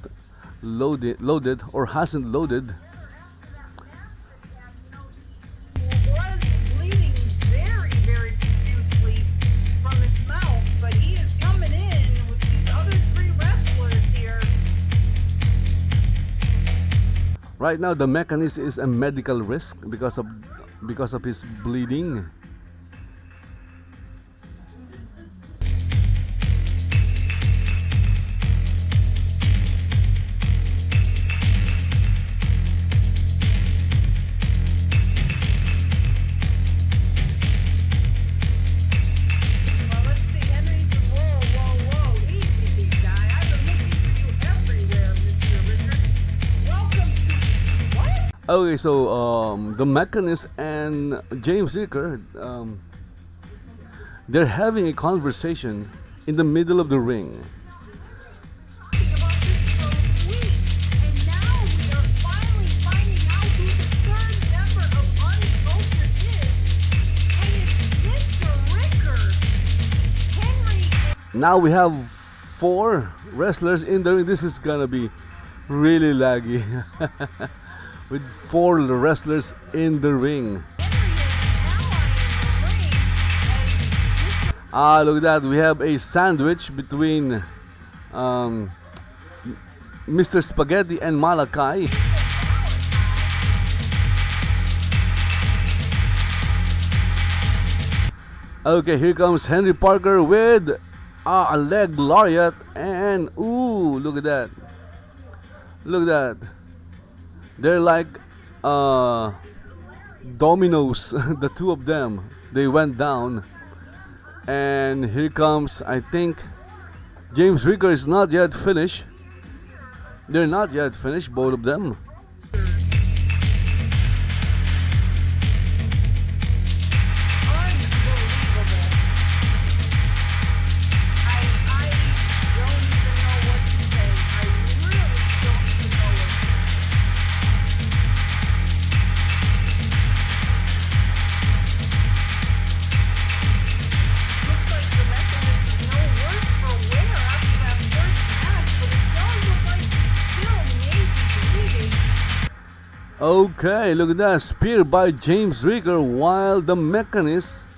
loaded or hasn't loaded. Was bleeding very, very profusely from his mouth, but he is coming in with these other three wrestlers here. Right now, the Mechanist is a medical risk because of his bleeding. Okay, so the Mechanist and James Ricker, they're having a conversation in the middle of the ring. Now we have 4 wrestlers in the ring. This is gonna be really laggy. With 4 wrestlers in the ring. Look at that. We have a sandwich between Mr. Spaghetti and Malaki. Okay, here comes Henry Parker with a leg lariat, and ooh, look at that. Look at that. They're like dominoes, the two of them. They went down. And here comes, I think, James Ricker is not yet finished. They're not yet finished, both of them. Okay, look at that. Spear by James Ricker, while the Mechanist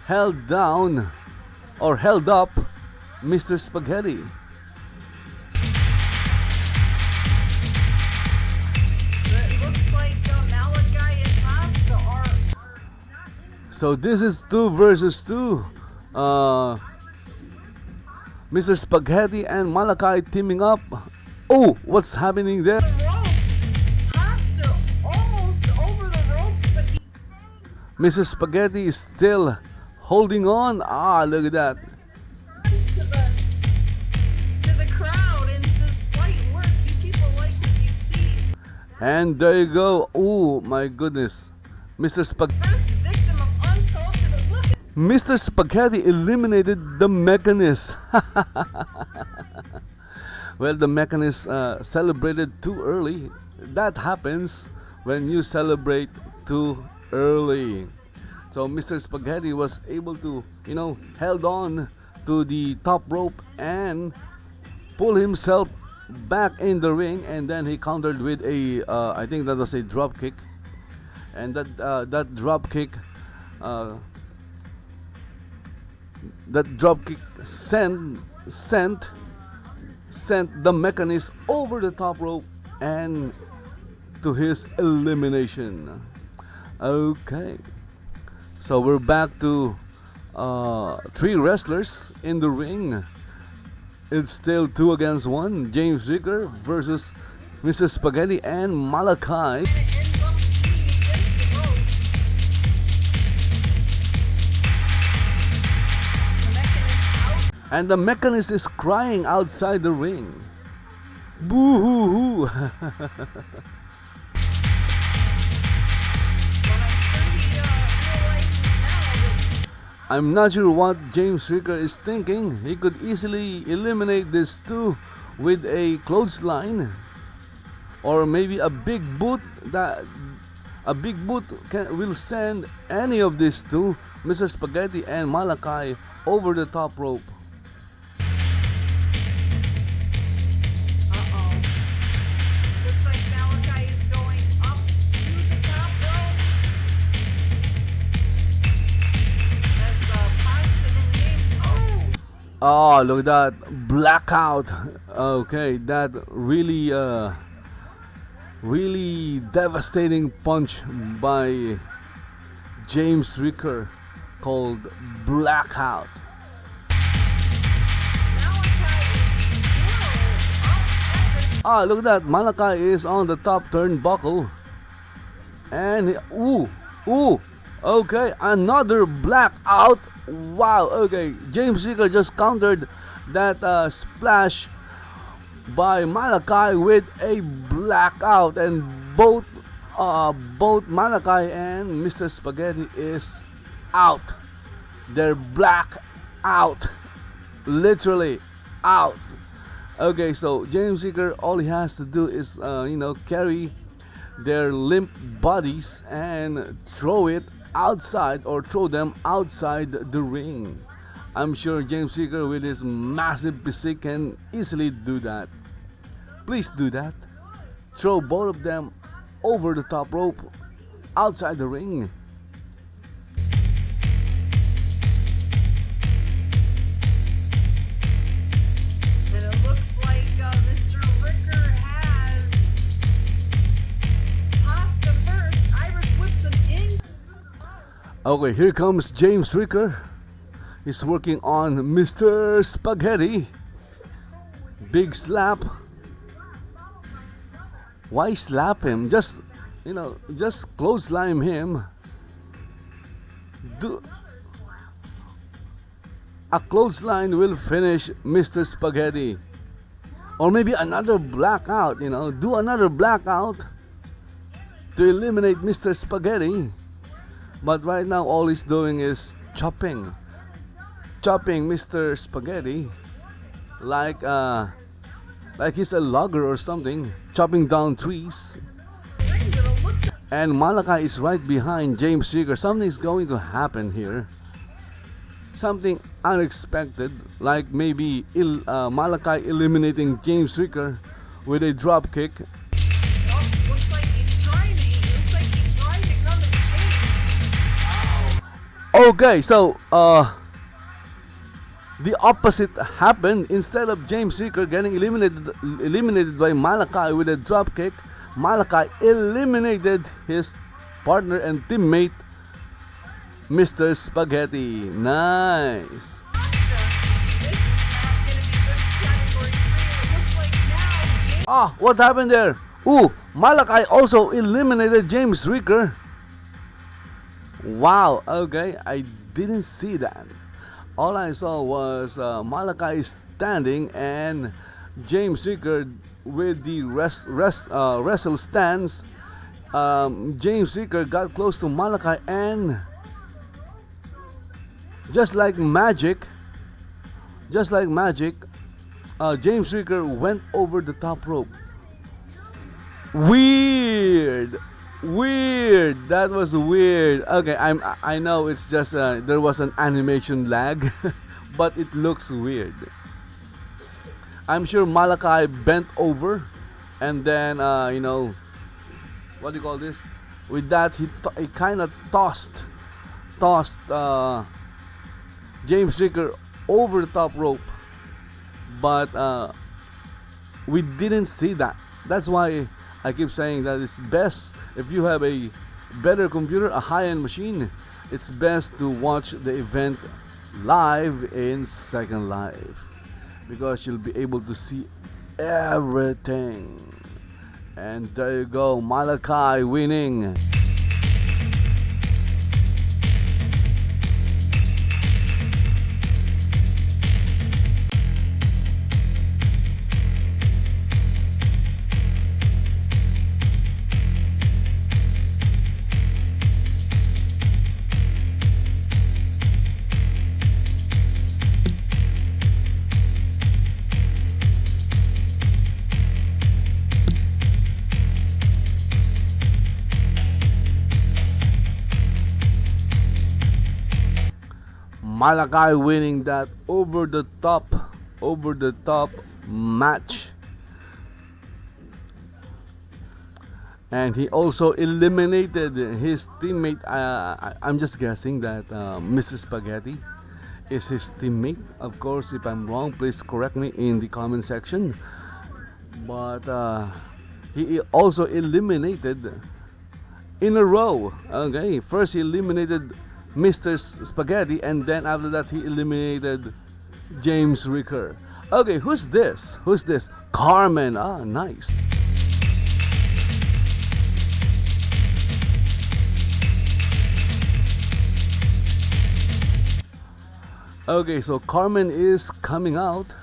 held up Mr. Spaghetti. It looks like Malaki and Pasta are. So this is 2 versus 2. Mr. Spaghetti and Malaki teaming up. Oh, what's happening there? How Mrs. Spaghetti is still holding on. Ah, look at that. To the crowd and the slight work. You people like what you see. And there you go. Oh my goodness. Mr. First victim of uncultured look. Mr. Spaghetti eliminated the Mechanist. Well, the Mechanist celebrated too early. That happens when you celebrate too early. So Mr. Spaghetti was able to, held on to the top rope and pull himself back in the ring, and then he countered with a, I think that was a drop kick, and that drop kick sent the Mechanist over the top rope and to his elimination. Okay, so we're back to 3 wrestlers in the ring. It's still 2 against 1. James Ricker versus Mrs. Spaghetti and Malaki. And the Mechanist is crying outside the ring. Boo hoo hoo. I'm not sure what James Ricker is thinking. He could easily eliminate these 2 with a clothesline, or maybe a big boot. Will send any of these 2, Mrs. Spaghetti and Malaki, over the top rope. Looks like Malaki is going up to the top rope. As Pasta and James. Oh, look at that blackout. Okay, that really devastating punch by James Ricker called blackout. Ah, look at that. Malaki is on the top turnbuckle. And okay, another blackout. Wow, okay. James Ricker just countered that splash by Malaki with a blackout, and both Malaki and Mr. Spaghetti is out. They're black out. Literally out. Okay, so James Ricker, all he has to do is carry their limp bodies and throw them outside the ring. I'm sure James Ricker with his massive physique can easily do that. Please do that. Throw both of them over the top rope outside the ring. And it looks like Mr. Ricker has Pasta first. Irish whips him in. Okay, here comes James Ricker. He's working on Mr. Spaghetti. Big slap. Why slap him? Just clothesline him. A clothesline will finish Mr. Spaghetti. Or maybe another blackout, do another blackout to eliminate Mr. Spaghetti. But right now all he's doing is chopping Mr. Spaghetti like he's a logger or something, chopping down trees. And Malaki is right behind James Ricker. Something's going to happen here. Something unexpected, like maybe Malaki eliminating James Ricker with a drop kick. Looks like he's trying to come to James. Okay, so the opposite happened. Instead of James Ricker getting eliminated by Malaki with a drop kick, Malaki eliminated his partner and teammate, Mr. Spaghetti. Nice. Ah, what happened there? Malaki also eliminated James Ricker. Wow, okay, I didn't see that. All I saw was Malaki standing and James Ricker with the wrestle stance. James Ricker got close to Malaki and just like magic, James Ricker went over the top rope. Weird, weird. That was weird. Okay, I know it's just there was an animation lag, but it looks weird. I'm sure Malaki bent over, and then what do you call this? With that, he kind of tossed James Ricker over the top rope, but we didn't see that. That's why I keep saying that it's best if you have a better computer, a high-end machine. It's best to watch the event live in Second Life because you'll be able to see everything. And there you go, Malaki winning. Malaki winning that over the top match, and he also eliminated his teammate. I'm just guessing that Mr. Spaghetti is his teammate. Of course, if I'm wrong, please correct me in the comment section. But he also eliminated in a row. Okay, first he eliminated Mr. Spaghetti, and then after that he eliminated James Ricker. Okay, who's this? Carmen. Ah, nice. Okay, so Carmen is coming out.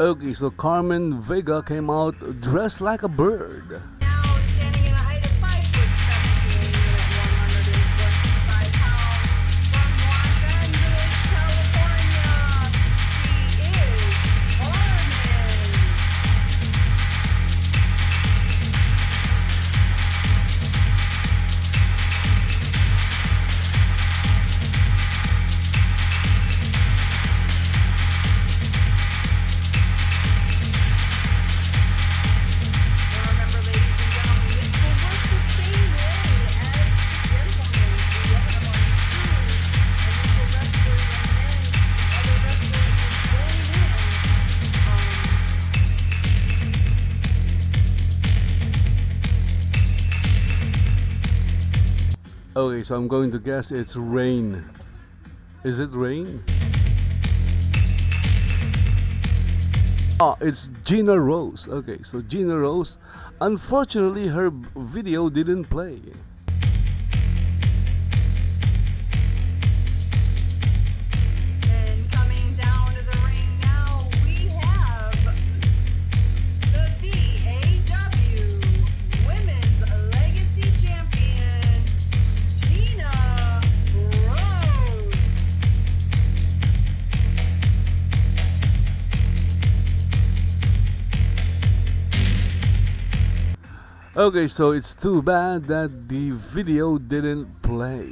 Okay, so Carmen Vega came out dressed like a bird. Now standing in a height of 5 foot 17 at 125 pounds from Los Angeles, California. She is Carmen. Okay, so I'm going to guess it's Rein. Is it Rein? Oh, it's Gina Rose. Okay, so Gina Rose. Unfortunately, her video didn't play. And coming down to the ring now, we have the VAW Women's Legacy Champion, Gina Rose. Okay, so it's too bad that the video didn't play.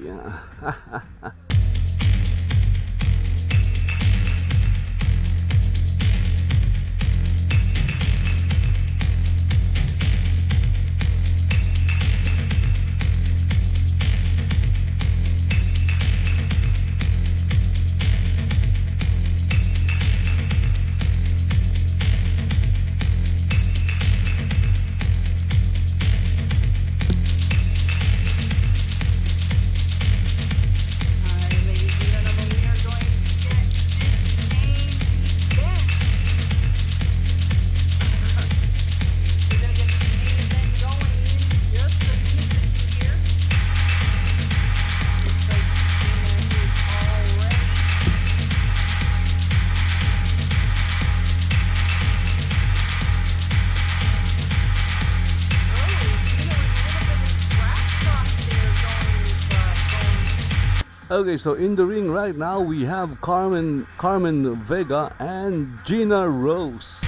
Okay, so in the ring right now we have Carmen Vega and Gina Rose.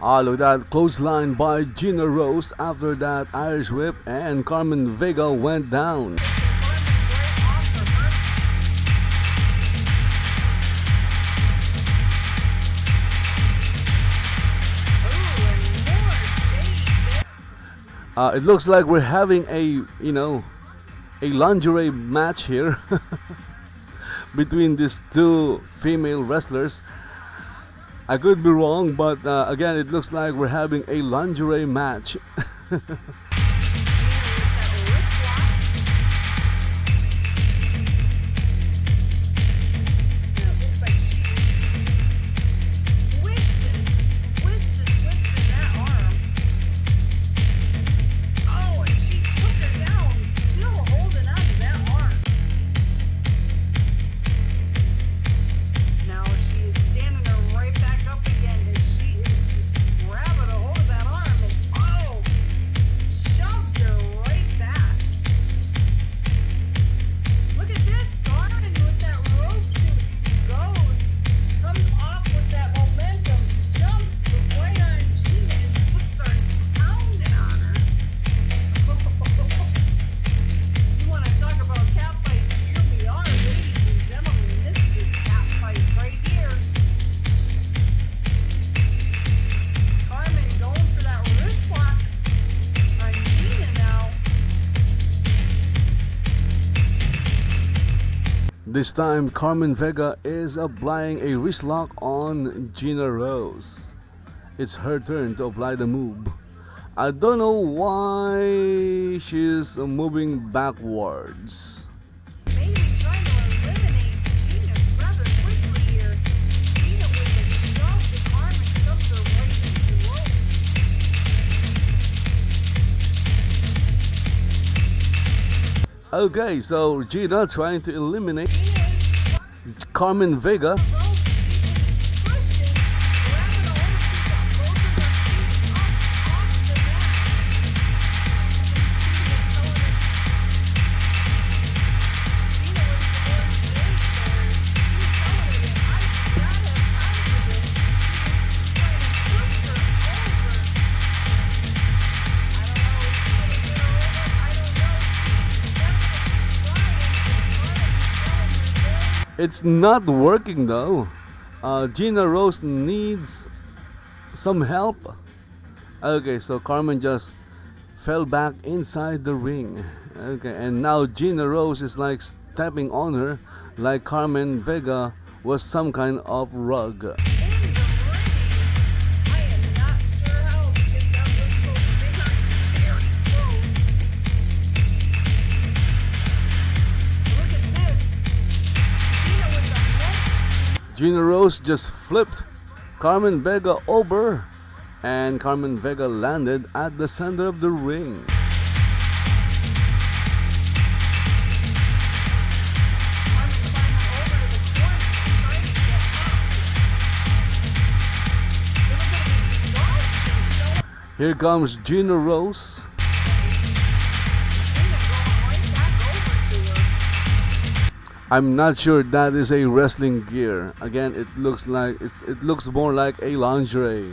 Ah, look at that clothesline by Gina Rose. After that Irish whip, and Carmen Vega went down. It looks like we're having a lingerie match here between these two female wrestlers. I could be wrong, but again, it looks like we're having a lingerie match. This time, Carmen Vega is applying a wrist lock on Gina Rose. It's her turn to apply the move. I don't know why she's moving backwards. Maybe trying to eliminate Gina rather quickly here. Gina with a shove, the Carmen shoves her right into the rope. Okay, so Gina trying to eliminate Carmen Vega. It's not working though. Gina Rose needs some help. Okay, so Carmen just fell back inside the ring. Okay, and now Gina Rose is like stepping on her like Carmen Vega was some kind of rug. Gina Rose just flipped Carmen Vega over, and Carmen Vega landed at the center of the ring. Here comes Gina Rose. I'm not sure that is a wrestling gear. Again, it looks more like a lingerie.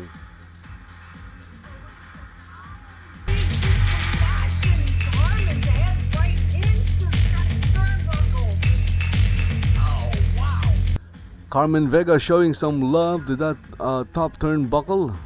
Carmen Vega showing some love to that top turnbuckle.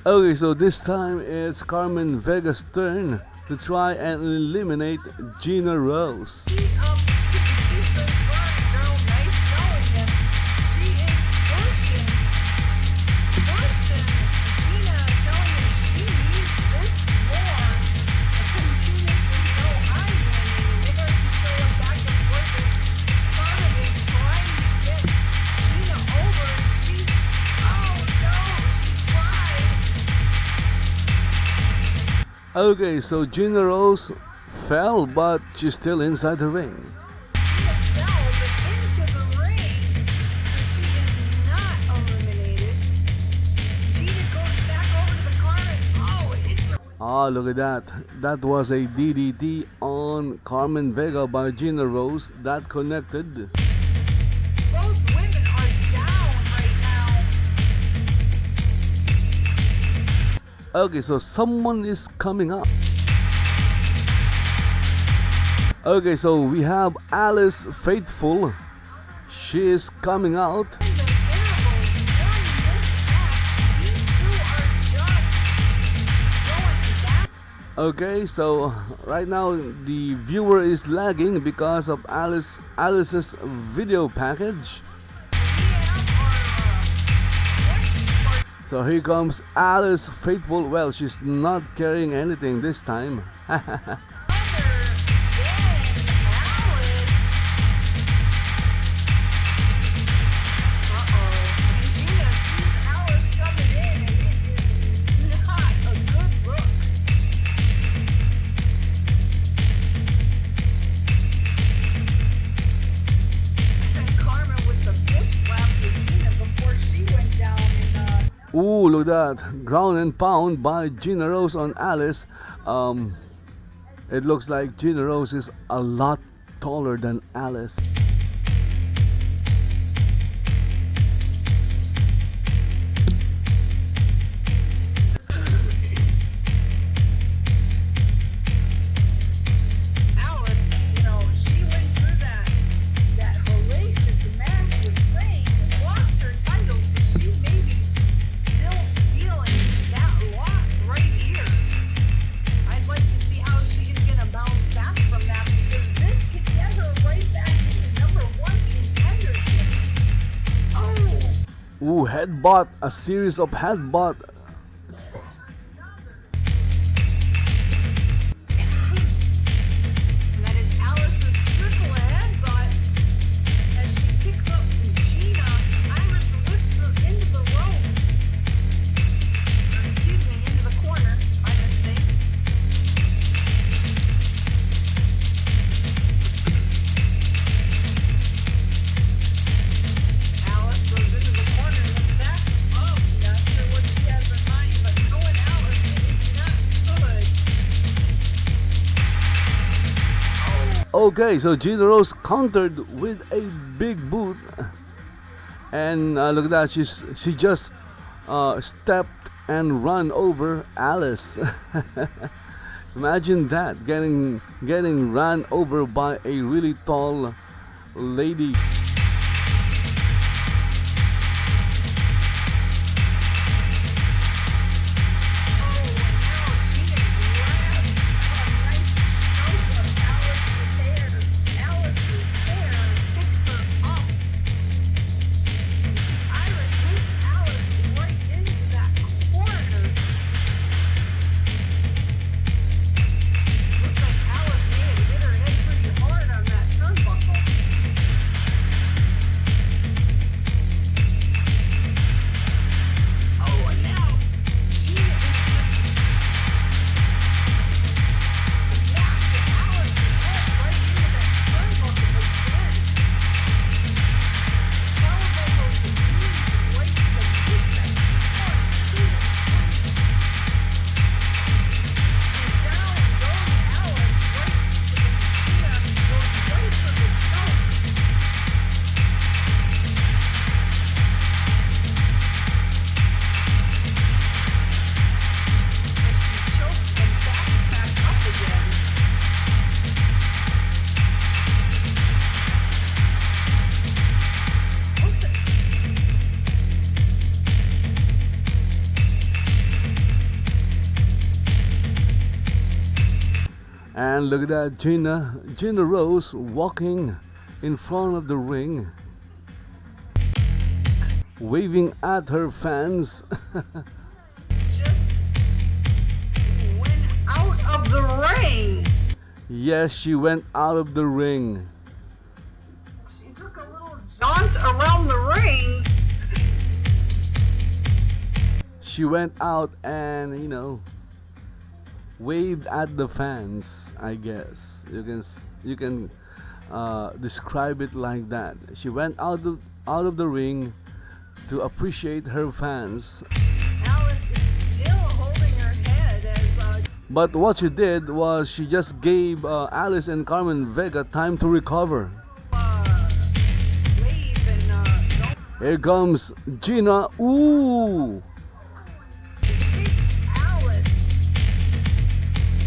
Okay, so this time it's Carmen Vega's turn to try and eliminate Gina Rose. Okay, so Gina Rose fell, but she's still inside the ring. Ah, look at that. That was a DDT on Carmen Vega by Gina Rose. That connected. Both women are down right now. Okay, so someone is coming up. Okay, so we have Alyce Faithful. She is coming out. Okay, so right now the viewer is lagging because of Alyce's video package. So here comes Alyce Faithful. Well, she's not carrying anything this time. Ooh, look at that. Ground and pound by Gina Rose on Alyce. It looks like Gina Rose is a lot taller than Alyce. Ooh, headbutt, a series of headbutt. And that is Alyce's triple headbutt as she picks up Gina Okay, so Gina Rose countered with a big boot, and look at that. She just stepped and run over Alyce. Imagine that, getting run over by a really tall lady. And look at that, Gina Rose walking in front of the ring, waving at her fans. Just went out of the ring. Yes, she went out of the ring. She took a little jaunt around the ring. She went out and, waved at the fans. I guess you can describe it like that. She went out of the ring to appreciate her fans. Alyce is still holding her head as But what she did was she just gave Alyce and Carmen Vega time to recover. wave and don't Here comes Gina. Ooh! hit Alyce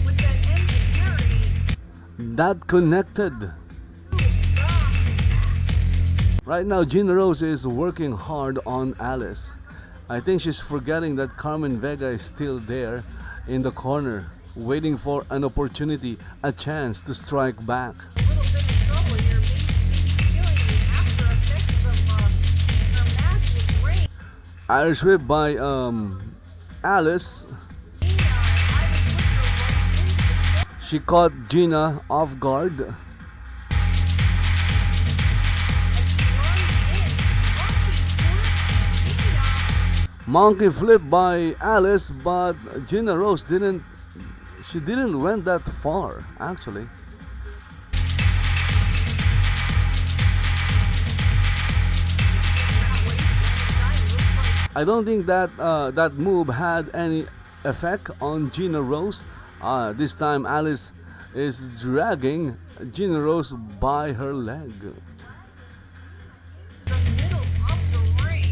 with that enzuigiri. That connected. Right now, Gina Rose is working hard on Alyce. I think she's forgetting that Carmen Vega is still there in the corner, waiting for an opportunity, a chance to strike back. A little bit of trouble here. Maybe feeling the after effects of her match with Rein. Irish whip by Alyce. She caught Gina off guard. Monkey flip by Alyce, but Gina Rose didn't went that far actually. I don't think that that move had any effect on Gina Rose. This time Alyce is dragging Gina Rose by her leg. The middle of the ring.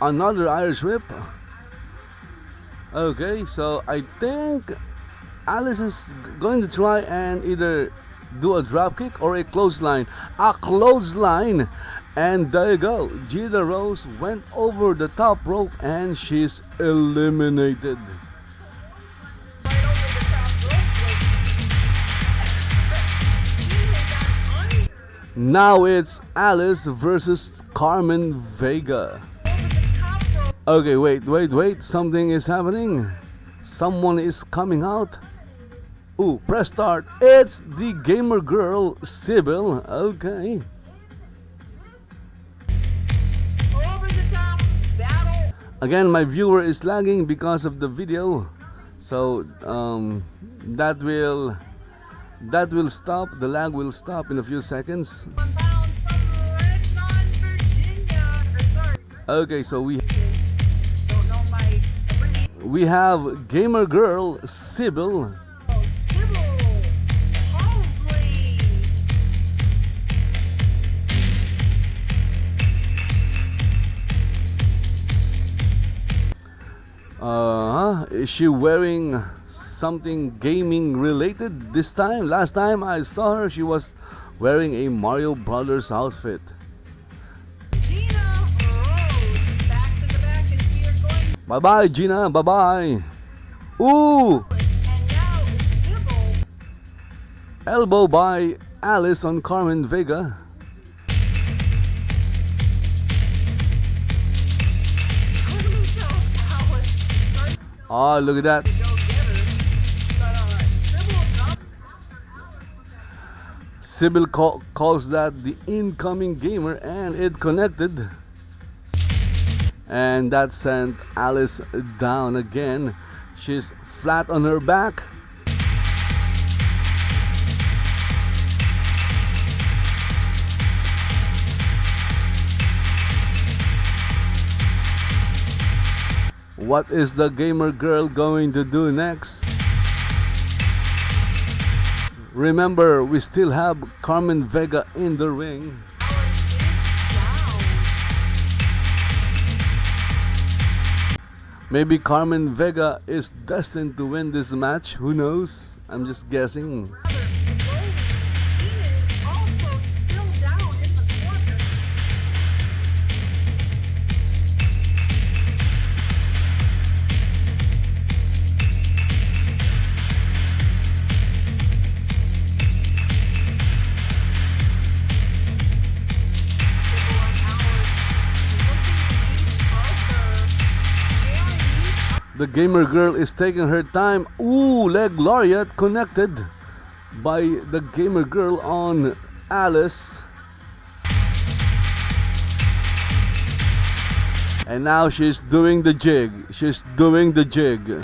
Another Irish whip. Okay, so I think Alyce is going to try and either do a drop kick or a clothesline. A clothesline! And there you go. Gina Rose went over the top rope and she's eliminated. Right over the top rope was Now it's Alyce versus Carmen Vega. over the top rope. Okay, wait. Something is happening. Someone is coming out. Ooh, press start. It's the gamer girl, Sybille. Okay. Over the top battle. Again, my viewer is lagging because of the video. So that will stop. The lag will stop in a few seconds. 1 pound from Redmond, Virginia. Sorry. Okay, so Don't know my abbreviation. we have gamer girl Sybille. Sybille. Halsey. Is she wearing something gaming related this time? Last time I saw her, she was wearing a Mario Brothers outfit. Gina Rose. Back to the back, and we are going. Bye bye, Gina. Bye bye. Ooh, And now Sybille. elbow by Alyce on Carmen Vega. Couldn't tell Alyce started Oh, look at that. to go get her. But Sybille got Sybille calls that the incoming gamer, and it connected. And that sent Alyce down again. She's flat on her back. What is the gamer girl going to do next? Remember, we still have Carmen Vega in the ring. Maybe Carmen Vega is destined to win this match. Who knows? I'm just guessing. The gamer girl is taking her time. Ooh, leg lariat connected by the gamer girl on Alyce. And now she's doing the jig. She's doing the jig.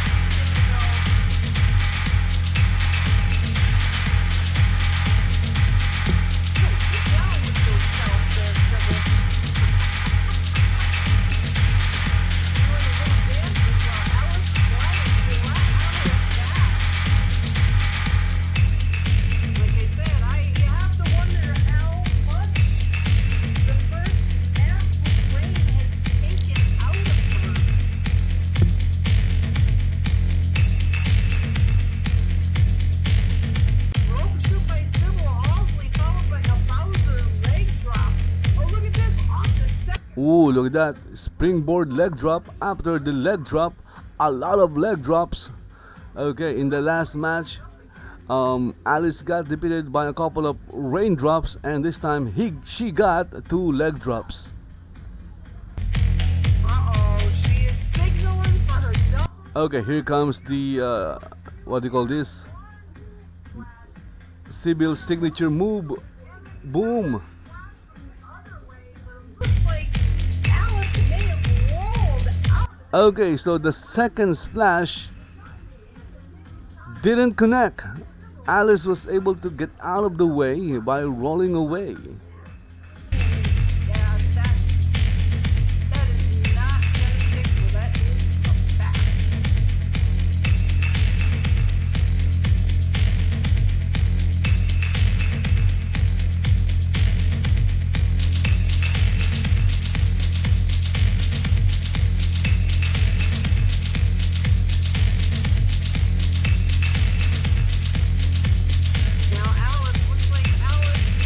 Ooh, look at that. Springboard leg drop. After the leg drop, a lot of leg drops. Okay, in the last match, Alyce got defeated by a couple of raindrops, and this time she got 2 leg drops. She is signaling for her dog. Okay, here comes the, what do you call this? Sybille's signature move. Boom. Looks like Alyce may have rolled out. Okay, so the second splash didn't connect. Alyce was able to get out of the way by rolling away. Yeah, that is not gonna stick. Well, that is a fact. Now Alyce looks like Alyce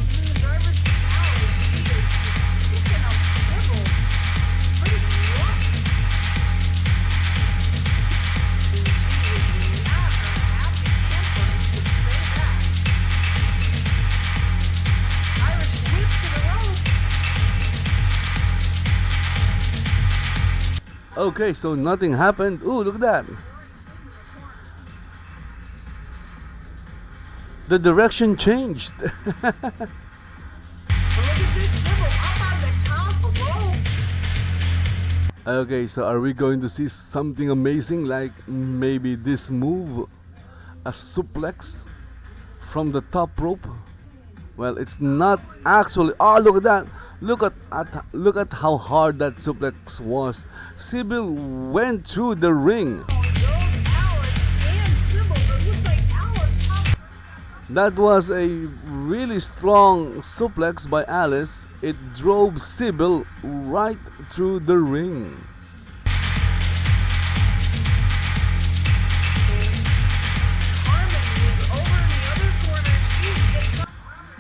in the driver's seat. Alyce, she is just picking up Sybille pretty rough. She is not a happy camper, you could say that. Irish whip to the rope. Okay, so nothing happened. Ooh, look at that. The direction changed. But look at this Sybille up on the top rope. Okay, so are we going to see something amazing like maybe this move? A suplex from the top rope? Well, it's not actually. Oh, look at that! Look at how hard that suplex was. Sybille went through the ring. That was a really strong suplex by Alyce. It drove Sybille right through the ring.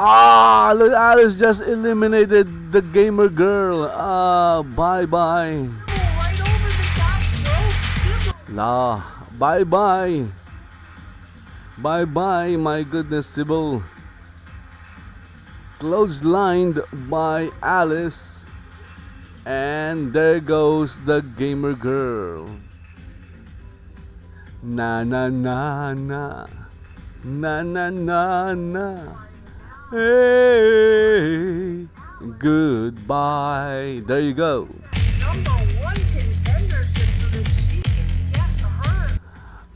Ah, look, Alyce just eliminated the gamer girl. Bye-bye. Right over the top rope. La, bye-bye. Bye-bye, my goodness, Sybille. Clotheslined by Alyce. And there goes the gamer girl. Na na na na. Na na na na. Hey, goodbye. There you go. Number one contendership so that she can get her.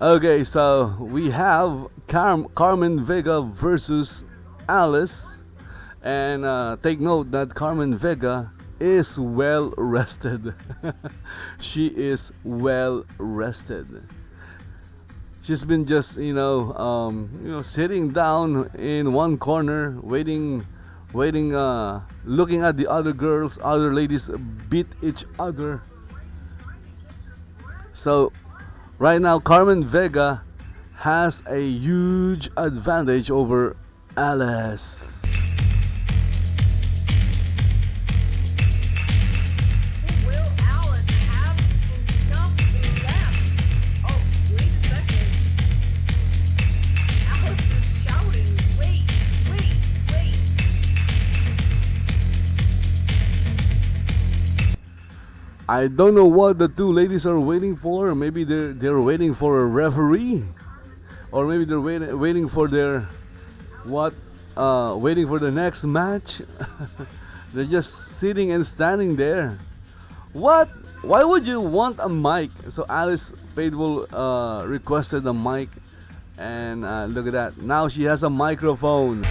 Okay, so we have Carmen Vega versus Alyce. And take note that Carmen Vega is well rested. She is well rested. She's been just sitting down in one corner, waiting, looking at the other ladies beat each other. So right now, Carmen Vega has a huge advantage over Alyce. Will Alyce have enough left? Oh, wait a second. Alyce is shouting, wait. I don't know what the two ladies are waiting for. Maybe they're waiting for a referee, or maybe they're waiting for their waiting for the next match. They're just sitting and standing there. What? Why would you want a mic? So Alyce Faithful requested a mic, and look at that. Now she has a microphone.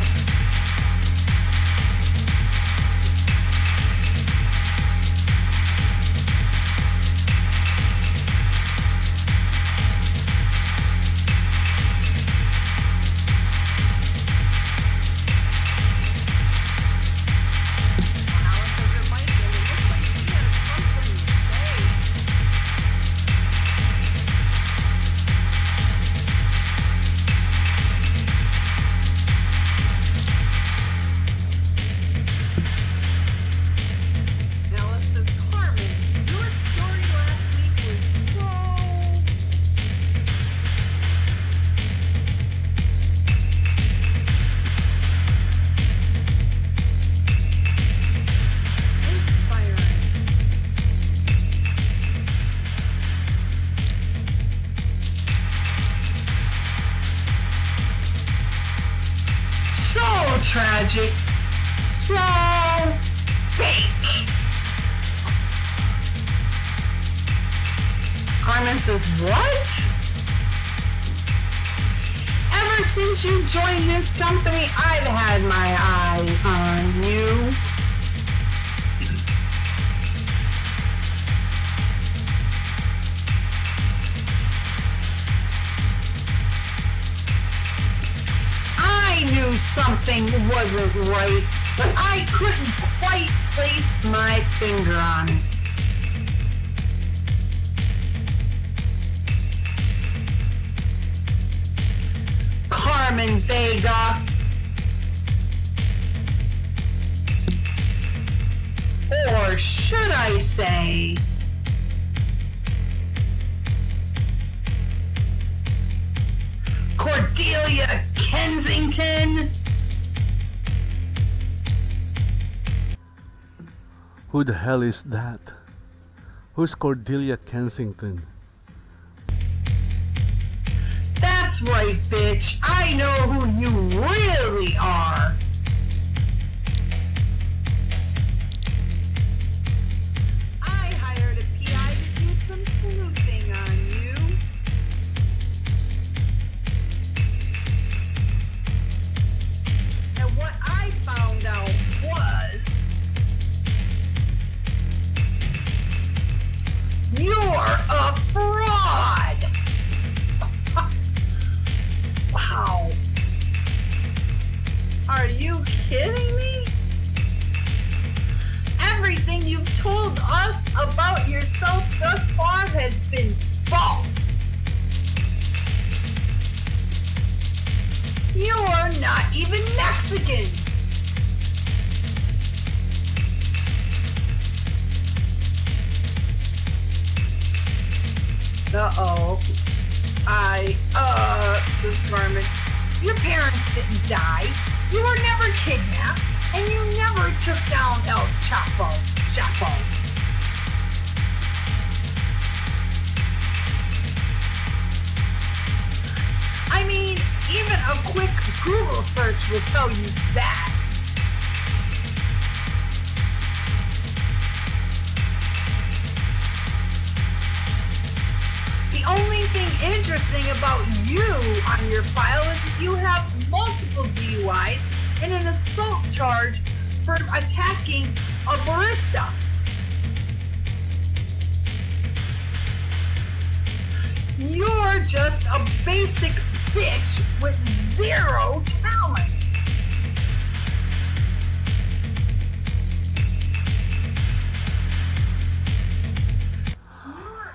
Tragic, so fake. Carmen says, what? Ever since you joined this company, I've had my eye on you. I knew something wasn't right, but I couldn't quite place my finger on it. Carmen Vega. Or should I say, Cordelia Kensington? Who the hell is that? Who's Cordelia Kensington? That's That's right, bitch. I know who you really are. I hired a PI to do some sleuthing on you. And what I found out was you're a fraud. Wow. Are you kidding me? Everything you've told us about yourself thus far has been false. You're not even Mexican. Uh-oh. Says Carmen, your parents didn't die. You were never kidnapped, and you never took down El Chapo. I mean, even a quick Google search will tell you that. The only thing interesting about you on your file is that you have multiple DUIs and an assault charge for attacking a barista. You're just a basic bitch with zero talent.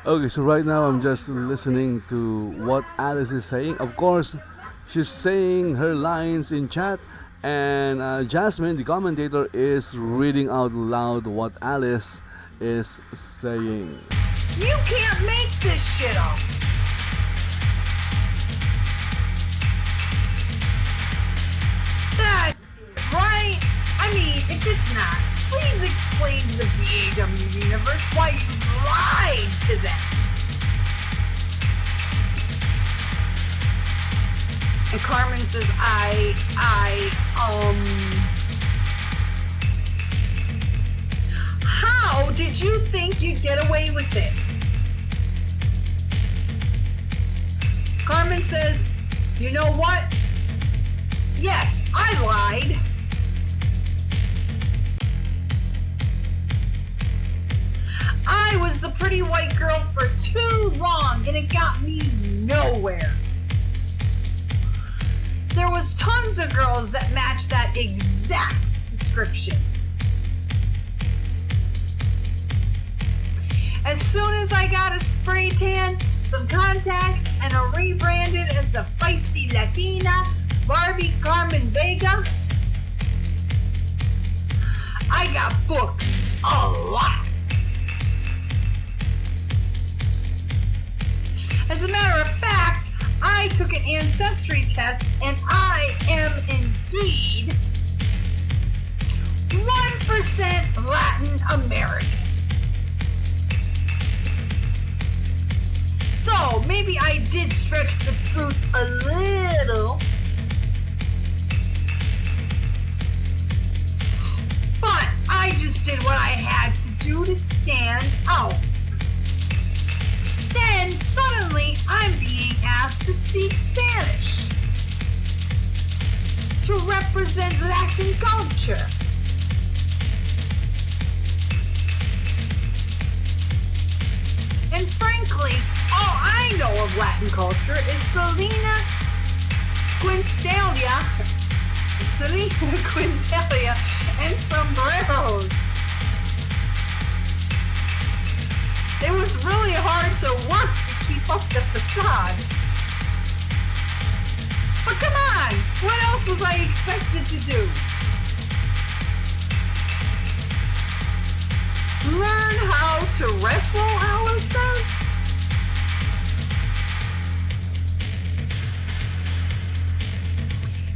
Okay, so right now I'm just listening to what Alyce is saying. Of course, she's saying her lines in chat, and Jasmine, the commentator, is reading out loud what Alyce is saying. You can't make this shit up. That's right. I mean, if it's not, please explain to the VAW universe why you lied to them. And Carmen says, how did you think you'd get away with it? Carmen says, you know what? Yes, I lied. I was the pretty white girl for too long, and it got me nowhere. There was tons of girls that matched that exact description. As soon as I got a spray tan, some contacts, and a rebranded as the feisty Latina Barbie Carmen Vega, I got booked a lot. As a matter of fact, I took an ancestry test and I am indeed 1% Latin American. So maybe I did stretch the truth a little, but I just did what I had to do to stand out. Then suddenly I'm being asked to speak Spanish to represent Latin culture. And frankly, all I know of Latin culture is Selena Quintanilla, and sombreros. It was really hard to work to keep up the facade. But come on, what else was I expected to do? Learn how to wrestle, Alyce says?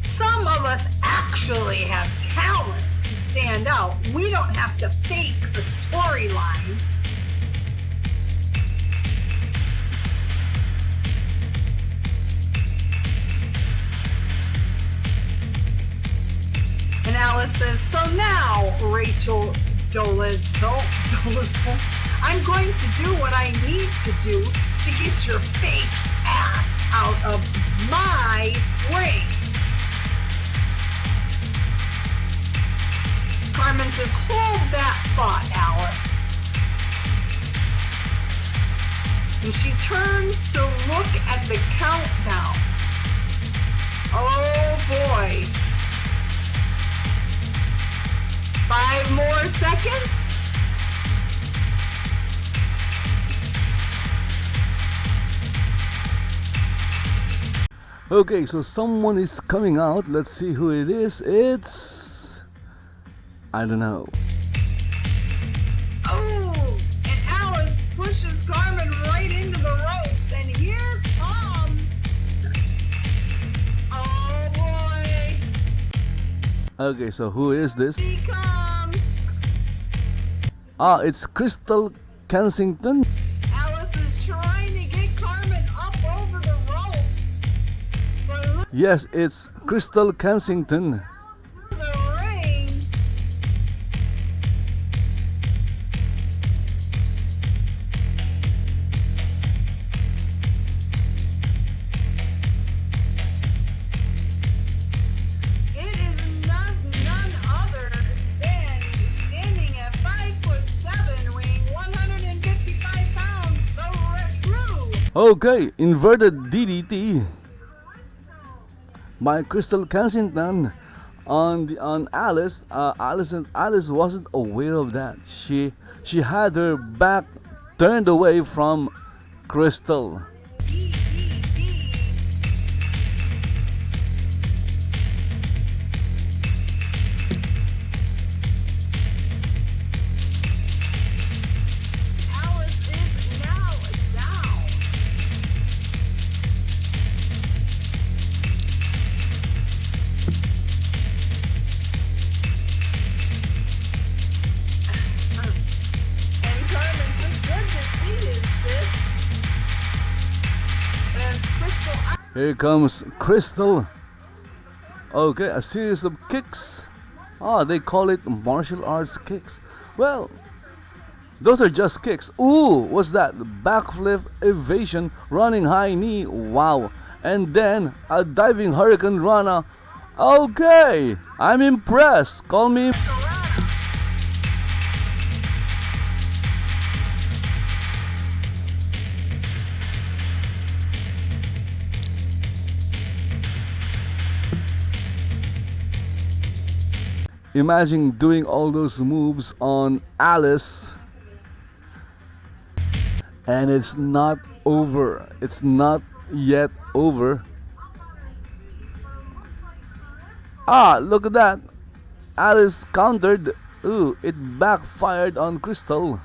Some of us actually have talent to stand out. We don't have to fake a storyline. says, so now, Rachel Dolezal, I'm going to do what I need to do to get your fake ass out of my ring. Carmen says, hold that thought, Alyce. And she turns to look at the countdown. Oh boy. 5 more seconds. Okay, so someone is coming out. Let's see who it is. It's... I don't know. Oh, and Alyce pushes Carmen right into the ropes, and here comes... Oh boy. Okay, so who is this? He comes. It's Krystal Kensington. Alyce is trying to get Carmen up over the ropes. But look Yes, it's Krystal Kensington. at the ring. It is none other than standing at 5'7", weighing 155 pounds, the true. Okay, inverted DDT by Krystal Kensington on Alyce. Alyce wasn't aware of that. She had her back turned away from Krystal. Alyce is now down. And Carmen says, good to see you, sis. And Krystal, Here comes Krystal. Okay, a series of kicks. They call it martial arts kicks. Well, those are just kicks. Ooh, what's that? Backflip evasion, running high knee. Wow. And then a diving hurricane rana. Okay, I'm impressed. Call me. Imagine doing all those moves on Alyce, and it's not over. It's not yet over. Look at that. Alyce countered. Ooh, it backfired on Krystal.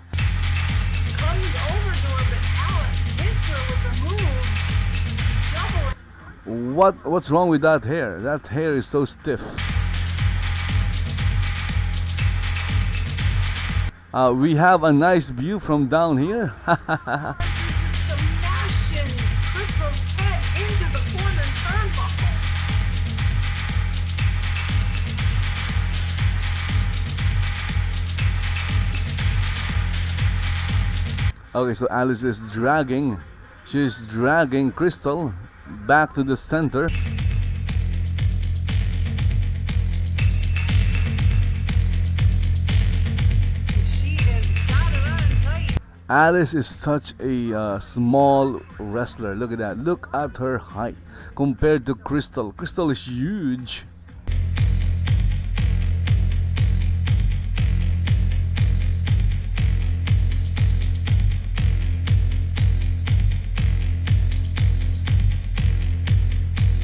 comes over to her, but Alyce hits her with a move. Double. What's wrong with that hair? That hair is so stiff. We have a nice view from down here. Smashing Krystal's head into the corner turnbuckle. Okay, so Alyce is dragging. She's dragging Krystal back to the center. She has got it on tight. Alyce is such a small wrestler. Look at that. Look at her height compared to Krystal. Krystal is huge.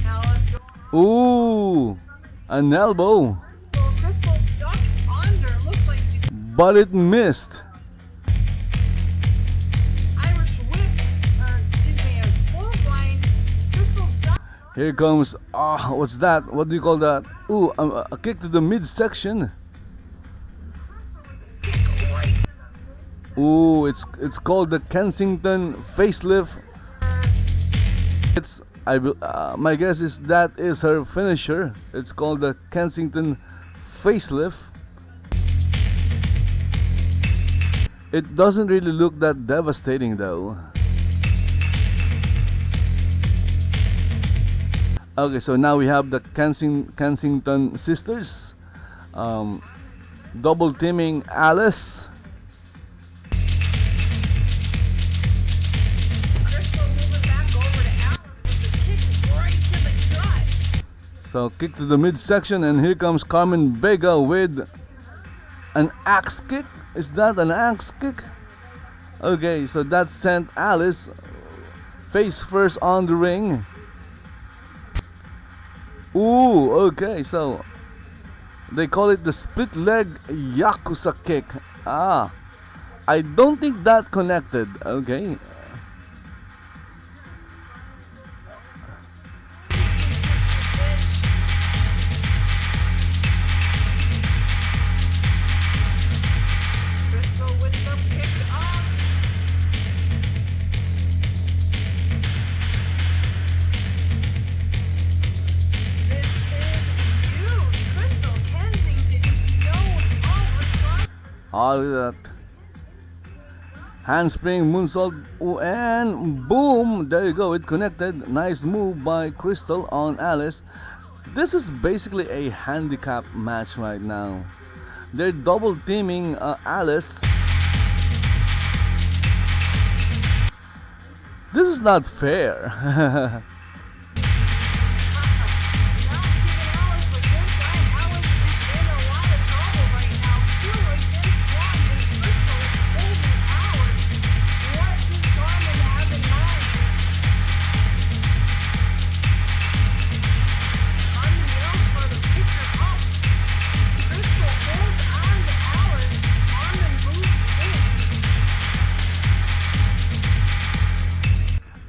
Alyce Ooh, an elbow, Krystal ducks under. Looks like she but it missed. Irish whip, or excuse me, a clothesline. Krystal ducks. Here comes, what's that? What do you call that? Ooh, a kick to the midsection. Right. Ooh, it's called the Kensington facelift. My guess is that is her finisher. It's called the Kensington facelift. It doesn't really look that devastating though. Okay, so now we have the Kensington sisters double teaming Alyce. Krystal moving back over to Alyce with a kick right to the gut. So kick to the midsection, and here comes Carmen Vega with an axe kick. Is that an axe kick? Okay, so that sent Alyce face first on the ring. Ooh, okay, so they call it the split leg Yakuza kick. Ah, I don't think that connected. Okay. Krystal with the pick up. This is huge. Krystal Kensington is known over front. All that handspring moonsault. Ooh, and boom, there you go, it connected. Nice move by Krystal on Alyce. This is basically a handicap match right now. They're double teaming Alyce. This is not fair.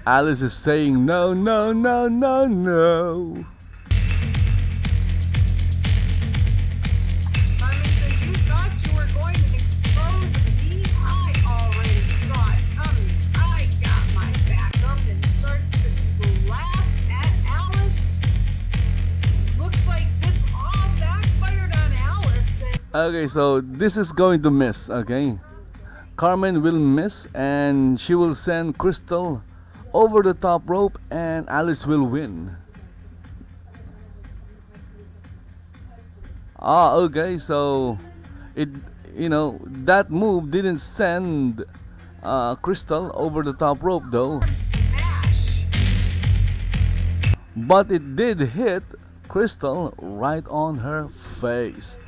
Alyce is saying no, no, no, no, no. Carmen says you thought you were going to expose me. I already saw it coming. I got my back up and starts to just laugh at Alyce. Looks like this all backfired on Alyce. Okay, so this is going to miss, okay? Carmen will miss, and she will send Krystal over the top rope, and Alyce will win. Ah, okay, so it, that move didn't send Krystal over the top rope though, Smash. but it did hit Krystal right on her face.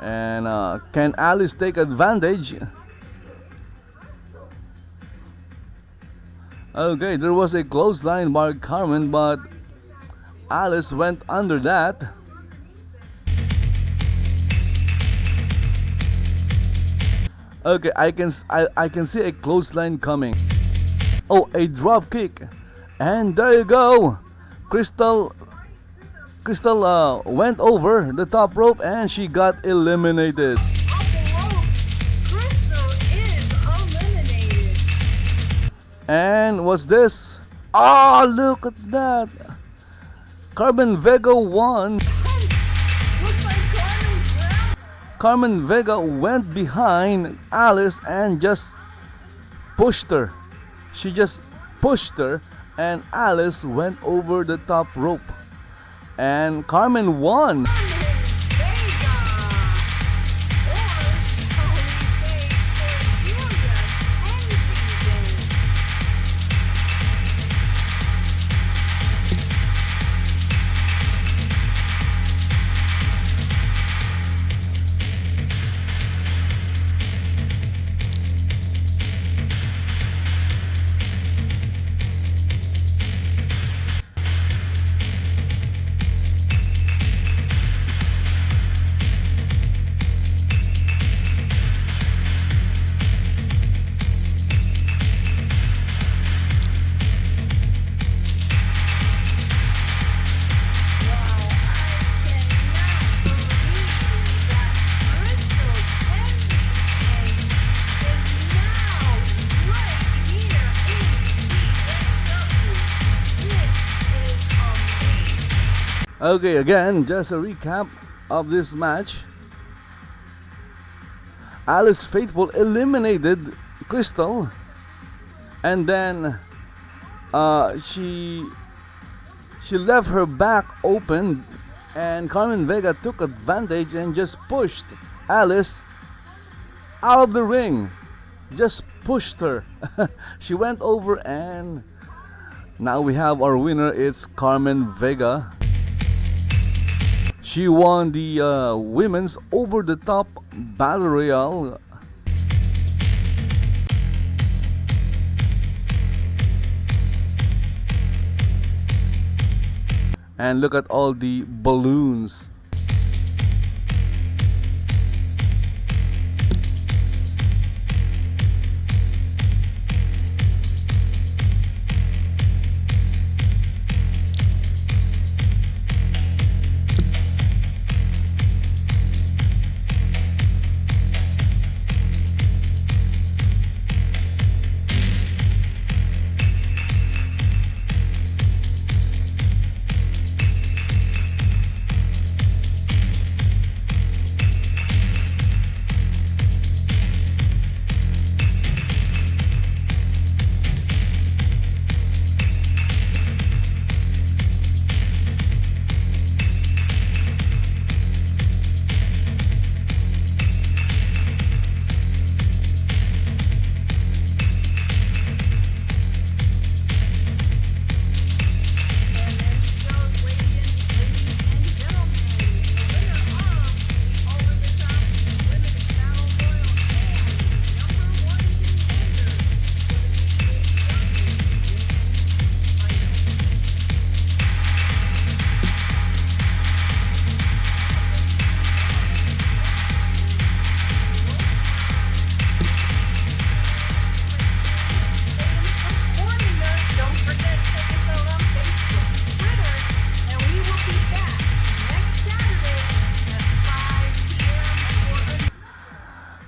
And can Alyce take advantage? Okay, there was a clothesline by Carmen, but Alyce went under that. Okay, I can see a clothesline coming. Oh, a drop kick, and there you go. Krystal went over the top rope, and she got eliminated. Up the rope. Krystal is eliminated. And what's this? Oh, look at that! Carmen Vega won. Looks like Carmen drowned. Carmen Vega went behind Alyce and just pushed her. She just pushed her, and Alyce went over the top rope. And Carmen won. Okay, again, just a recap of this match. Alyce Faithful eliminated Krystal, and then she left her back open, and Carmen Vega took advantage and just pushed Alyce out of the ring. Just pushed her. She went over, and now we have our winner. It's Carmen Vega. She won the women's over the top battle royale. And look at all the balloons.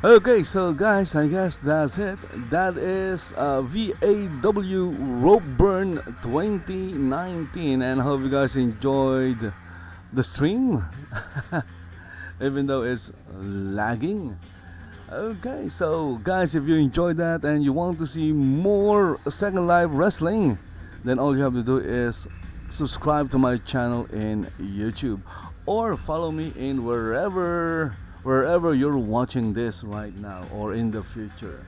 Okay, so guys, I guess that's it. That is VAW Ropeburn 2019, and I hope you guys enjoyed the stream, even though it's lagging. Okay, so guys, if you enjoyed that and you want to see more Second Life Wrestling, then all you have to do is subscribe to my channel in YouTube, or follow me in wherever you're watching this right now or in the future.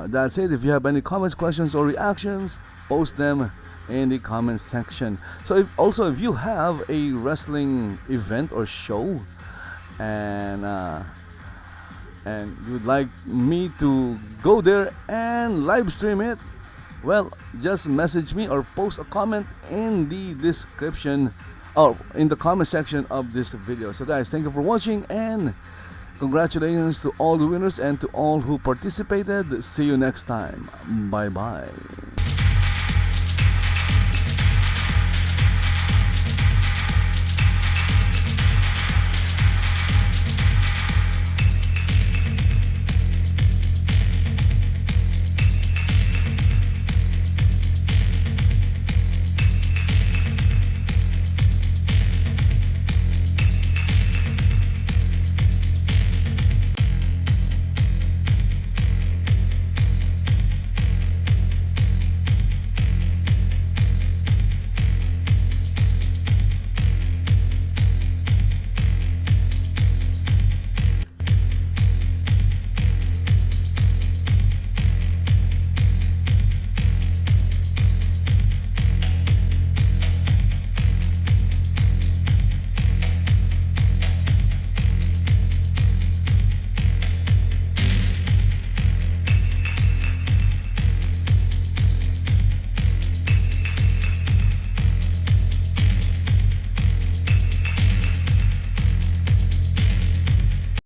That's it. If you have any comments, questions, or reactions, post them in the comment section. So if you have a wrestling event or show, and you would like me to go there and live stream it, well, just message me or post a comment in the description or in the comment section of this video. So guys, thank you for watching, and congratulations to all the winners and to all who participated. See you next time. Bye bye.